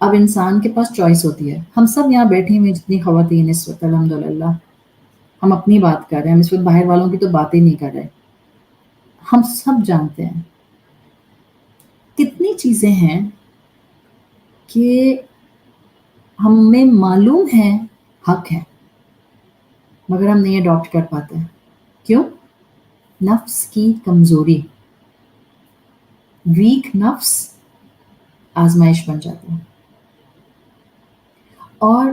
اب انسان کے پاس چوائس ہوتی ہے. ہم سب یہاں بیٹھے ہوئے جتنی خواتین اس وقت، الحمدللہ ہم اپنی بات کر رہے ہیں، ہم اس وقت باہر والوں کی تو باتیں نہیں کر رہے. ہم سب جانتے ہیں کتنی چیزیں ہیں کہ ہمیں معلوم ہے حق ہے، مگر ہم نہیں اڈاپٹ کر پاتے. کیوں؟ نفس کی کمزوری. ویک نفس آزمائش بن جاتا ہے. اور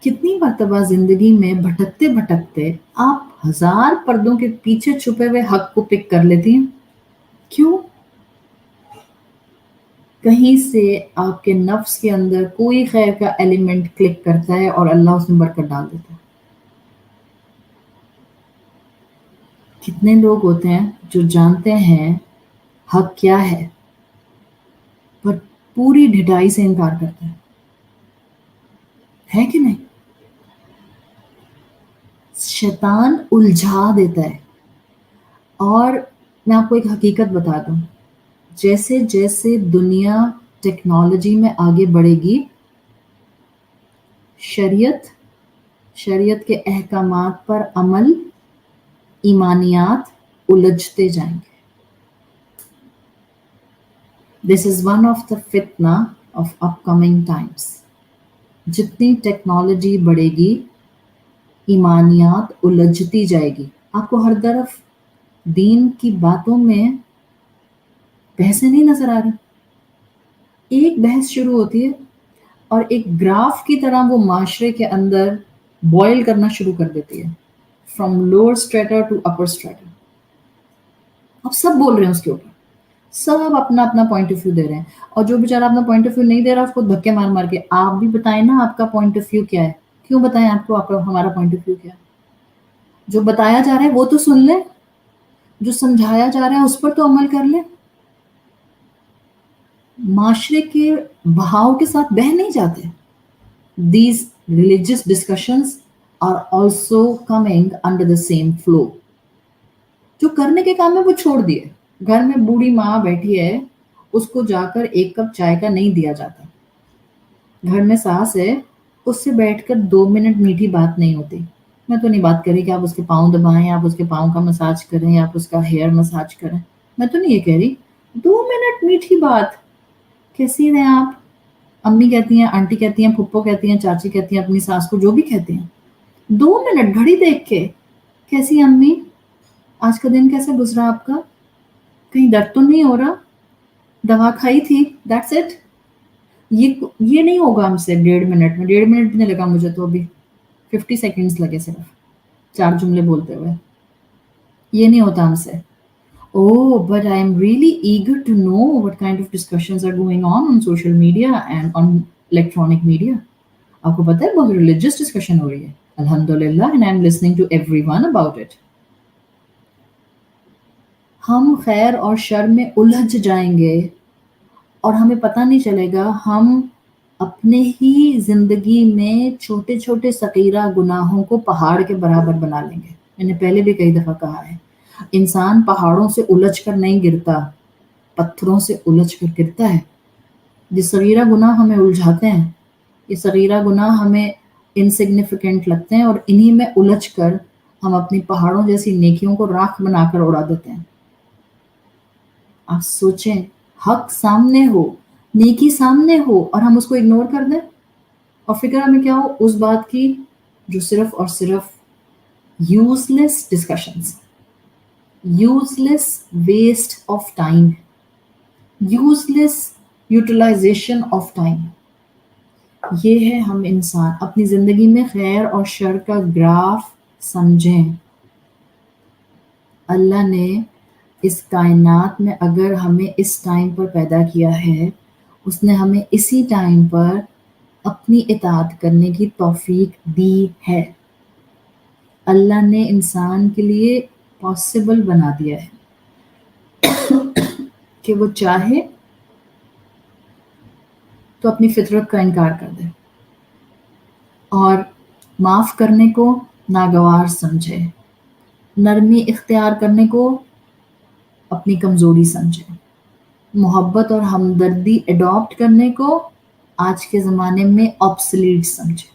کتنی مرتبہ زندگی میں بھٹکتے بھٹکتے آپ 1000 پردوں کے پیچھے چھپے ہوئے حق کو پک کر لیتی ہیں. کیوں؟ کہیں سے آپ کے نفس کے اندر کوئی خیر کا ایلیمنٹ کلک کرتا ہے اور اللہ اس میں برکت ڈال دیتا ہے. کتنے لوگ ہوتے ہیں جو جانتے ہیں حق کیا ہے پر پوری ڈھٹائی سے انکار کرتے ہیں، ہے کہ نہیں؟ شیطان الجھا دیتا ہے. اور میں آپ کو ایک حقیقت بتا دوں، جیسے جیسے دنیا ٹیکنالوجی میں آگے بڑھے گی، شریعت کے احکامات پر عمل، ایمانیات الجھتے جائیں گے. This is one of the fitna of upcoming times. جتنی ٹیکنالوجی بڑھے گی، ایمانیات الجھتی جائے گی. آپ کو ہر طرف دین کی باتوں میں بحثیں نہیں نظر آ رہی. ایک بحث شروع ہوتی ہے اور ایک گراف کی طرح وہ معاشرے کے اندر بوائل کرنا شروع کر دیتی ہے, from lower strata to upper strata. اب سب بول رہے ہیں اس کے اوپر, سب اپنا اپنا پوائنٹ آف ویو دے رہے ہیں, اور جو بیچارہ اپنا پوائنٹ آف ویو نہیں دے رہا اس کو دھکے مار مار کے آپ بھی بتائیں نا آپ کا پوائنٹ آف ویو کیا ہے, کیوں بتائیں آپ کو آپ کا ہمارا پوائنٹ آف ویو کیا ہے. جو بتایا جا رہا ہے وہ تو سن لیں, جو سمجھایا جا رہا ہے اس پر تو عمل کر لیں. معاشرے کے بہاؤ کے ساتھ بہہ نہیں جاتے. These religious discussions are also coming under the same flow. جو کرنے کے کام ہے وہ چھوڑ دیے. گھر میں بوڑھی ماں بیٹھی ہے, اس کو جا کر ایک کپ چائے کا نہیں دیا جاتا. گھر میں ساس ہے, اس سے بیٹھ کر 2 منٹ میٹھی بات نہیں ہوتی. میں تو نہیں بات کر رہی کہ آپ اس کے پاؤں دبائیں, آپ اس کے پاؤں کا مساج کریں, آپ اس کا ہیئر مساج کریں. میں تو نہیں یہ کہہ رہی. 2 منٹ میٹھی بات. کیسی ہیں آپ؟ امی کہتی ہیں, آنٹی کہتی ہیں, پھپھو کہتی ہیں, چاچی کہتی ہیں اپنی ساس کو, جو بھی کہتے ہیں. 2 منٹ گھڑی دیکھ کے, کیسی امی, آج کا دن کیسے گزرا آپ کا, کہیں درد تو نہیں ہو رہا, دوا کھائی تھی, دیٹس اٹ. یہ نہیں ہوگا ہم سے 1.5 منٹ میں. 1.5 منٹ بھی نہیں لگا مجھے تو, ابھی 50 سیکنڈز لگے صرف 4 جملے بولتے ہوئے. یہ نہیں ہوتا ہم سے. Oh, but I am really eager to know what kind of discussions are going on social media and on electronic media. آپ کو پتہ ہے بہت ریلیجیس ڈسکشن ہو رہی ہے, الحمدللہ, and I am listening to everyone about it. ہم خیر اور شر میں الجھ جائیں گے اور ہمیں پتہ نہیں چلے گا. ہم اپنے ہی زندگی میں چھوٹے چھوٹے صغیرہ گناہوں کو پہاڑ کے برابر بنا لیں گے. میں نے پہلے بھی کئی دفعہ کہا ہے, انسان پہاڑوں سے الجھ کر نہیں گرتا, پتھروں سے الجھ کر گرتا ہے. یہ صغیرہ گناہ ہمیں الجھاتے ہیں, یہ صغیرہ گناہ ہمیں انسگنیفیکنٹ لگتے ہیں, اور انہی میں الجھ کر ہم اپنی پہاڑوں جیسی نیکیوں کو راکھ بنا کر اڑا دیتے ہیں. آپ سوچیں, حق سامنے ہو, نیکی سامنے ہو, اور ہم اس کو اگنور کر دیں, اور فکر ہمیں کیا ہو اس بات کی جو صرف اور صرف use less discussions, useless waste of time, useless utilization of time. یہ ہے ہم انسان. اپنی زندگی میں خیر اور شر کا گراف سمجھیں. اللہ نے اس کائنات میں اگر ہمیں اس ٹائم پر پیدا کیا ہے, اس نے ہمیں اسی ٹائم پر اپنی اطاعت کرنے کی توفیق دی ہے. اللہ نے انسان کے لیے پاسبل بنا دیا ہے کہ وہ چاہے تو اپنی فطرت کا انکار کر دے, اور معاف کرنے کو ناگوار سمجھے, نرمی اختیار کرنے کو اپنی کمزوری سمجھے, محبت اور ہمدردی اڈاپٹ کرنے کو آج کے زمانے میں آبسلیٹ سمجھے.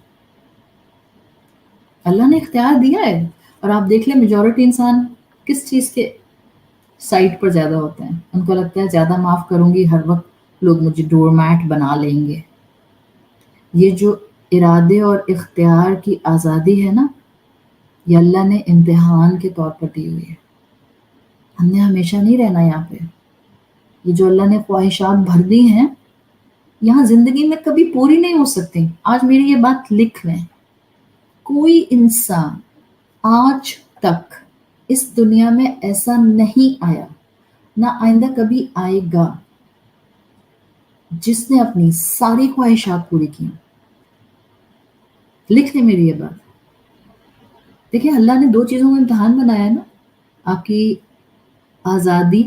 اللہ نے اختیار دیا ہے, اور آپ دیکھ لیں میجورٹی انسان کس چیز کے سائٹ پر زیادہ ہوتے ہیں. ان کو لگتا ہے زیادہ معاف کروں گی ہر وقت لوگ مجھے ڈور میٹ بنا لیں گے. یہ جو ارادے اور اختیار کی آزادی ہے نا, یہ اللہ نے امتحان کے طور پر دی ہوئی ہے. ہم نے ہمیشہ نہیں رہنا یہاں پہ. یہ جو اللہ نے خواہشات بھر دی ہیں, یہاں زندگی میں کبھی پوری نہیں ہو سکتی. آج میری یہ بات لکھ لیں, کوئی انسان آج تک اس دنیا میں ایسا نہیں آیا, نہ آئندہ کبھی آئے گا, جس نے اپنی ساری خواہشات پوری کی. لکھ لیں میری یہ بات. دیکھیں, اللہ نے 2 چیزوں کا امتحان بنایا ہے نا, آپ کی آزادی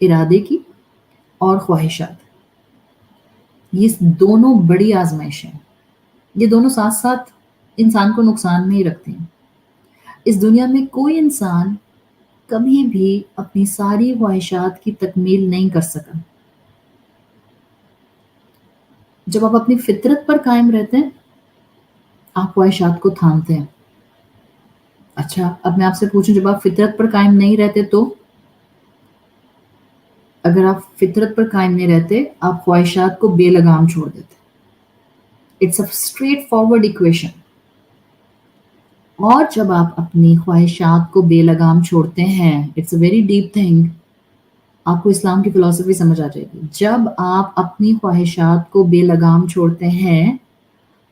ارادے کی اور خواہشات. یہ دونوں بڑی آزمائش ہیں. یہ دونوں ساتھ ساتھ انسان کو نقصان میں ہی رکھتے ہیں. اس دنیا میں کوئی انسان کبھی بھی اپنی ساری خواہشات کی تکمیل نہیں کر سکا. جب آپ اپنی فطرت پر قائم رہتے ہیں, آپ خواہشات کو تھامتے ہیں. اچھا, اب میں آپ سے پوچھوں, جب آپ فطرت پر قائم نہیں رہتے تو, اگر آپ فطرت پر قائم نہیں رہتے, آپ خواہشات کو بے لگام چھوڑ دیتے. It's a straightforward equation. اور جب آپ اپنی خواہشات کو بے لگام چھوڑتے ہیں، it's a very deep thing, آپ کو اسلام کی فلسفی سمجھ آ جائے گی. جب آپ اپنی خواہشات کو بے لگام چھوڑتے ہیں،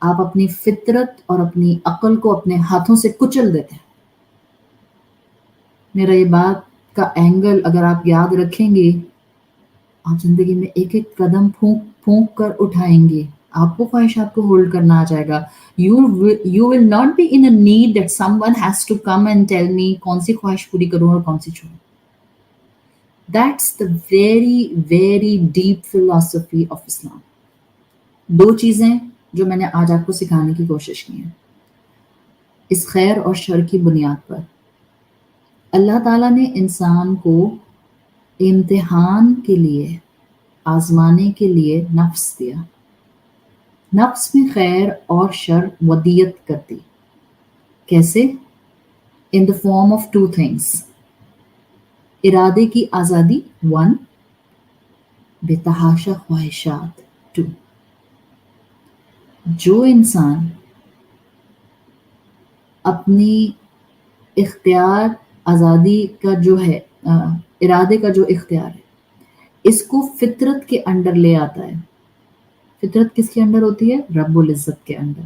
آپ اپنی فطرت اور اپنی عقل کو اپنے ہاتھوں سے کچل دیتے ہیں. میرا یہ بات کا اینگل اگر آپ یاد رکھیں گے، آپ زندگی میں ایک ایک قدم پھونک پھونک کر اٹھائیں گے. آپ کو خواہشات کو ہولڈ کرنا آ جائے گا. You will not be in a need that someone has to come and tell me کون سی خواہش پوری کروں اور کون سی چھوڑوں. That's the very very deep philosophy of Islam. دو چیزیں جو میں نے آج آپ کو سکھانے کی کوشش کی ہیں اس خیر اور شر کی بنیاد پر. اللہ تعالیٰ نے انسان کو امتحان کے لیے، آزمانے کے لیے نفس دیا. نفس میں خیر اور شر ودیت کر دی. کیسے؟ In the form of two things. ارادے کی آزادی 1، بے تحاشا خواہشات 2. جو انسان اپنی اختیار آزادی کا جو ہے ارادے کا جو اختیار ہے اس کو فطرت کے انڈر لے آتا ہے. فطرت کس کے انڈر ہوتی ہے؟ رب العزت کے انڈر،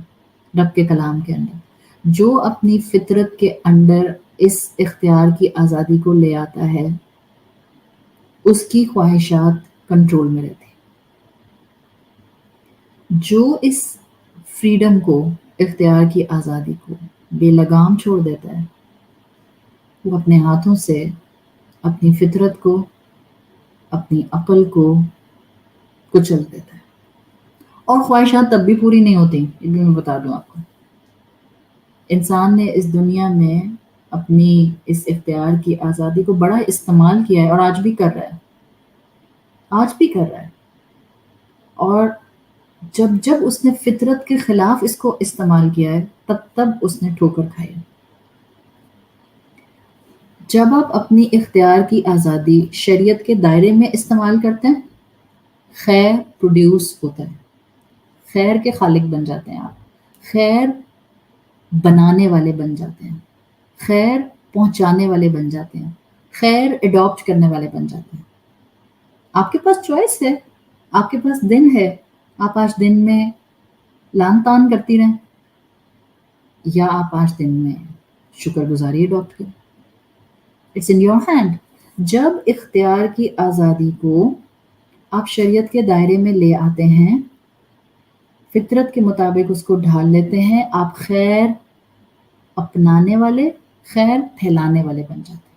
رب کے کلام کے انڈر. جو اپنی فطرت کے انڈر اس اختیار کی آزادی کو لے آتا ہے اس کی خواہشات کنٹرول میں رہتی. جو اس فریڈم کو، اختیار کی آزادی کو بے لگام چھوڑ دیتا ہے وہ اپنے ہاتھوں سے اپنی فطرت کو، اپنی عقل کو کچل دیتا ہے. اور خواہشات تب بھی پوری نہیں ہوتی، یہ بھی میں بتا دوں آپ کو. انسان نے اس دنیا میں اپنی اس اختیار کی آزادی کو بڑا استعمال کیا ہے اور آج بھی کر رہا ہے. آج بھی کر رہا ہے. اور جب جب اس نے فطرت کے خلاف اس کو استعمال کیا ہے تب تب اس نے ٹھوکر کھائی. جب آپ اپنی اختیار کی آزادی شریعت کے دائرے میں استعمال کرتے ہیں خیر پروڈیوس ہوتا ہے. خیر کے خالق بن جاتے ہیں آپ. خیر بنانے والے بن جاتے ہیں. خیر پہنچانے والے بن جاتے ہیں. خیر اڈاپٹ کرنے والے بن جاتے ہیں. آپ کے پاس چوائس ہے، آپ کے پاس دن ہے. آپ آج دن میں لان تان کرتی رہیں یا آپ آج دن میں شکر گزاری اڈاپٹ کریں. It's in your hand. جب اختیار کی آزادی کو آپ شریعت کے دائرے میں لے آتے ہیں، فطرت کے مطابق اس کو ڈھال لیتے ہیں، آپ خیر اپنانے والے، خیر پھیلانے والے بن جاتے ہیں.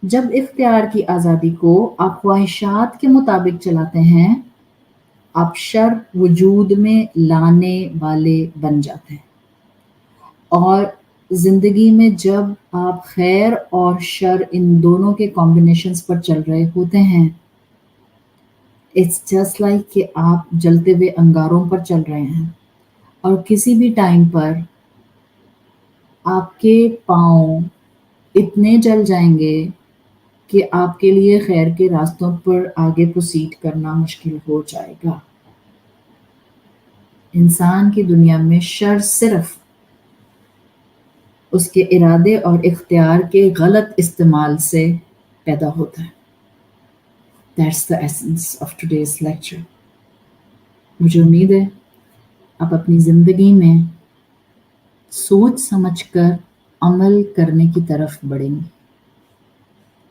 جب اختیار کی آزادی کو آپ خواہشات کے مطابق چلاتے ہیں آپ شر وجود میں لانے والے بن جاتے ہیں. اور زندگی میں جب آپ خیر اور شر ان دونوں کے کمبینیشنز پر چل رہے ہوتے ہیں اٹس جسٹ لائک کہ آپ جلتے ہوئے انگاروں پر چل رہے ہیں اور کسی بھی ٹائم پر آپ کے پاؤں اتنے جل جائیں گے کہ آپ کے لیے خیر کے راستوں پر آگے پروسیڈ کرنا مشکل ہو جائے گا. انسان کی دنیا میں شر صرف اس کے ارادے اور اختیار کے غلط استعمال سے پیدا ہوتا ہے. That's the essence of today's lecture. مجھے امید ہے آپ اپنی زندگی میں سوچ سمجھ کر عمل کرنے کی طرف بڑھیں گے.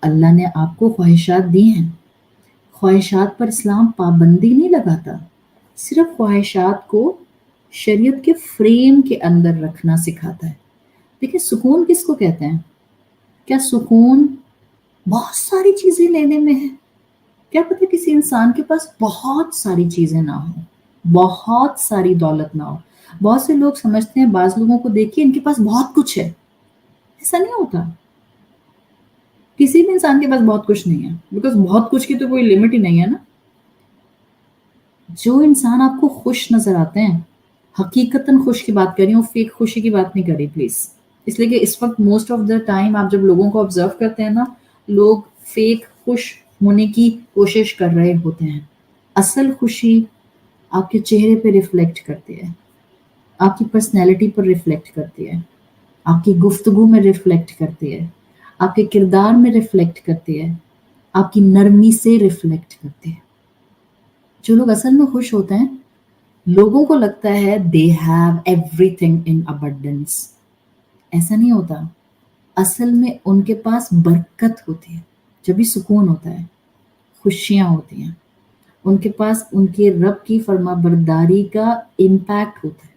اللہ نے آپ کو خواہشات دی ہیں. خواہشات پر اسلام پابندی نہیں لگاتا، صرف خواہشات کو شریعت کے فریم کے اندر رکھنا سکھاتا ہے. دیکھیں سکون کس کو کہتے ہیں؟ کیا سکون بہت ساری چیزیں لینے میں ہے؟ کیا پتہ کسی انسان کے پاس بہت ساری چیزیں نہ ہوں، بہت ساری دولت نہ ہو. بہت سے لوگ سمجھتے ہیں، بعض لوگوں کو دیکھیے ان کے پاس بہت کچھ ہے. ایسا نہیں ہوتا. کسی بھی انسان کے پاس بہت کچھ نہیں ہے، بیکاز بہت کچھ کی تو کوئی لمٹ ہی نہیں ہے نا. جو انسان آپ کو خوش نظر آتے ہیں، حقیقتاً خوش کی بات کر رہی ہوں، فیک خوشی کی بات نہیں کر رہی پلیز. اس لیے کہ اس وقت موسٹ آف دا ٹائم آپ جب لوگوں کو آبزرو کرتے ہیں نا، لوگ فیک خوش ہونے کی کوشش کر رہے ہوتے ہیں. اصل خوشی آپ کے چہرے پہ ریفلیکٹ کرتی ہے، آپ کی پرسنالٹی پر ریفلیکٹ کرتی ہے. آپ کی گفتگو میں ریفلیکٹ کرتی ہے، آپ کے کردار میں ریفلیکٹ کرتی ہے، آپ کی نرمی سے ریفلیکٹ کرتی ہے۔ جو لوگ اصل میں خوش ہوتے ہیں، لوگوں کو لگتا ہے they have every thing in abundance. ایسا نہیں ہوتا، اصل میں ان کے پاس برکت ہوتی ہے، جب بھی سکون ہوتا ہے، خوشیاں ہوتی ہیں، ان کے پاس ان کے رب کی فرما برداری کا امپیکٹ ہوتا ہے،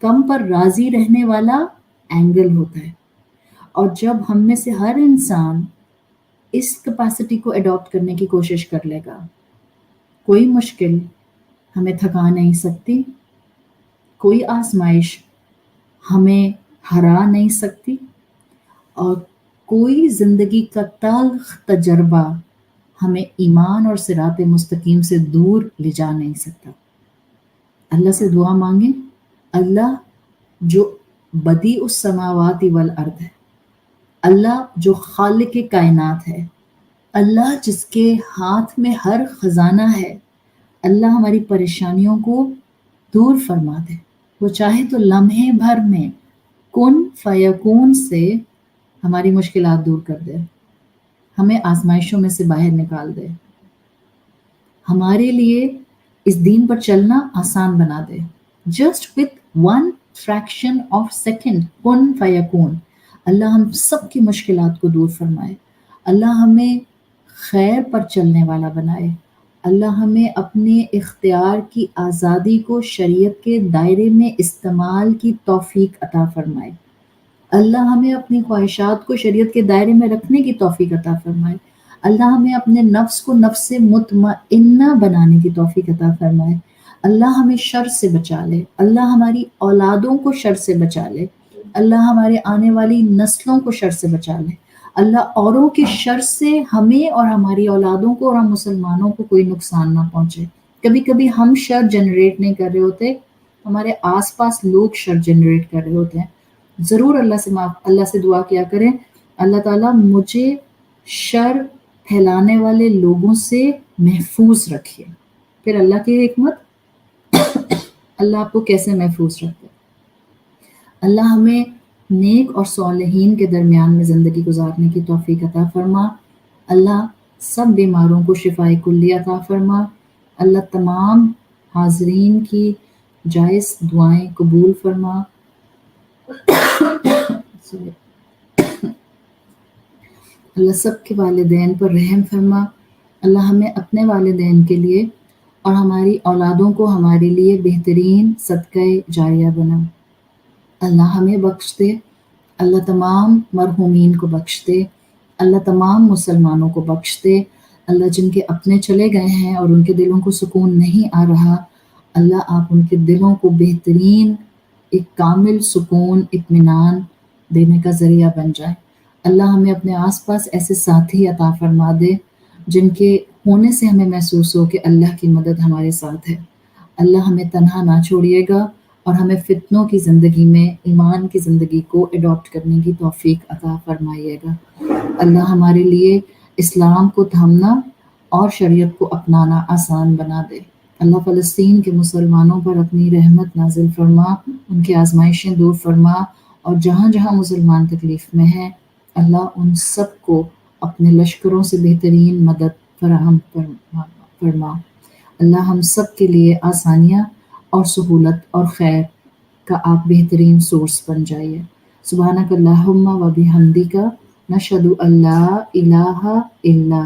کم پر راضی رہنے والا اینگل ہوتا ہے۔ اور جب ہم میں سے ہر انسان اس کیپیسٹی کو اڈاپٹ کرنے کی کوشش کر لے گا، کوئی مشکل ہمیں تھکا نہیں سکتی، کوئی آزمائش ہمیں ہرا نہیں سکتی، اور کوئی زندگی کا تلخ تجربہ ہمیں ایمان اور صراط مستقیم سے دور لے جا نہیں سکتا۔ اللہ سے دعا مانگیں، اللہ جو بدیع السماوات والارض ہے، اللہ جو خالق کائنات ہے، اللہ جس کے ہاتھ میں ہر خزانہ ہے، اللہ ہماری پریشانیوں کو دور فرما دے۔ وہ چاہے تو لمحے بھر میں کن فیکون سے ہماری مشکلات دور کر دے، ہمیں آزمائشوں میں سے باہر نکال دے، ہمارے لیے اس دین پر چلنا آسان بنا دے۔ Just with one fraction of second کن فیکون، اللہ ہم سب کی مشکلات کو دور فرمائے، اللہ ہمیں خیر پر چلنے والا بنائے، اللہ ہمیں اپنے اختیار کی آزادی کو شریعت کے دائرے میں استعمال کی توفیق عطا فرمائے، اللہ ہمیں اپنی خواہشات کو شریعت کے دائرے میں رکھنے کی توفیق عطا فرمائے، اللہ ہمیں اپنے نفس کو نفس مطمئنہ بنانے کی توفیق عطا فرمائے، اللہ ہمیں شر سے بچا لے، اللہ ہماری اولادوں کو شر سے بچا لے، اللہ ہمارے آنے والی نسلوں کو شر سے بچا لے، اللہ اوروں کے شر سے ہمیں اور ہماری اولادوں کو اور ہم مسلمانوں کو کوئی نقصان نہ پہنچے۔ کبھی کبھی ہم شر جنریٹ نہیں کر رہے ہوتے، ہمارے آس پاس لوگ شر جنریٹ کر رہے ہوتے ہیں۔ ضرور اللہ سے دعا کیا کریں، اللہ تعالیٰ مجھے شر پھیلانے والے لوگوں سے محفوظ رکھیے۔ پھر اللہ کی حکمت، اللہ آپ کو کیسے محفوظ رکھے؟ اللہ ہمیں نیک اور صالحین کے درمیان میں زندگی گزارنے کی توفیق عطا فرما، اللہ سب بیماروں کو شفاء کلی عطا فرما، اللہ تمام حاضرین کی جائز دعائیں قبول فرما، اللہ سب کے والدین پر رحم فرما، اللہ ہمیں اپنے والدین کے لیے اور ہماری اولادوں کو ہمارے لیے بہترین صدقہ جاریہ بنا، اللہ ہمیں بخش دے، اللہ تمام مرحومین کو بخش دے، اللہ تمام مسلمانوں کو بخش دے، اللہ جن کے اپنے چلے گئے ہیں اور ان کے دلوں کو سکون نہیں آ رہا، اللہ آپ ان کے دلوں کو بہترین ایک کامل سکون اطمینان دینے کا ذریعہ بن جائے، اللہ ہمیں اپنے آس پاس ایسے ساتھی عطا فرما دے جن کے ہونے سے ہمیں محسوس ہو کہ اللہ کی مدد ہمارے ساتھ ہے، اللہ ہمیں تنہا نہ چھوڑیے گا اور ہمیں فتنوں کی زندگی میں ایمان کی زندگی کو اڈاپٹ کرنے کی توفیق عطا فرمائیے گا، اللہ ہمارے لیے اسلام کو تھامنا اور شریعت کو اپنانا آسان بنا دے، اللہ فلسطین کے مسلمانوں پر اپنی رحمت نازل فرما، ان کی آزمائشیں دور فرما، اور جہاں جہاں مسلمان تکلیف میں ہیں اللہ ان سب کو اپنے لشکروں سے بہترین مدد فراہم فرما، اللہ ہم سب کے لیے آسانیاں اور سہولت اور خیر کا آپ بہترین سورس بن جائیے۔ سبحانک اللہم و بحمدک، نشہد ان لا الہ الا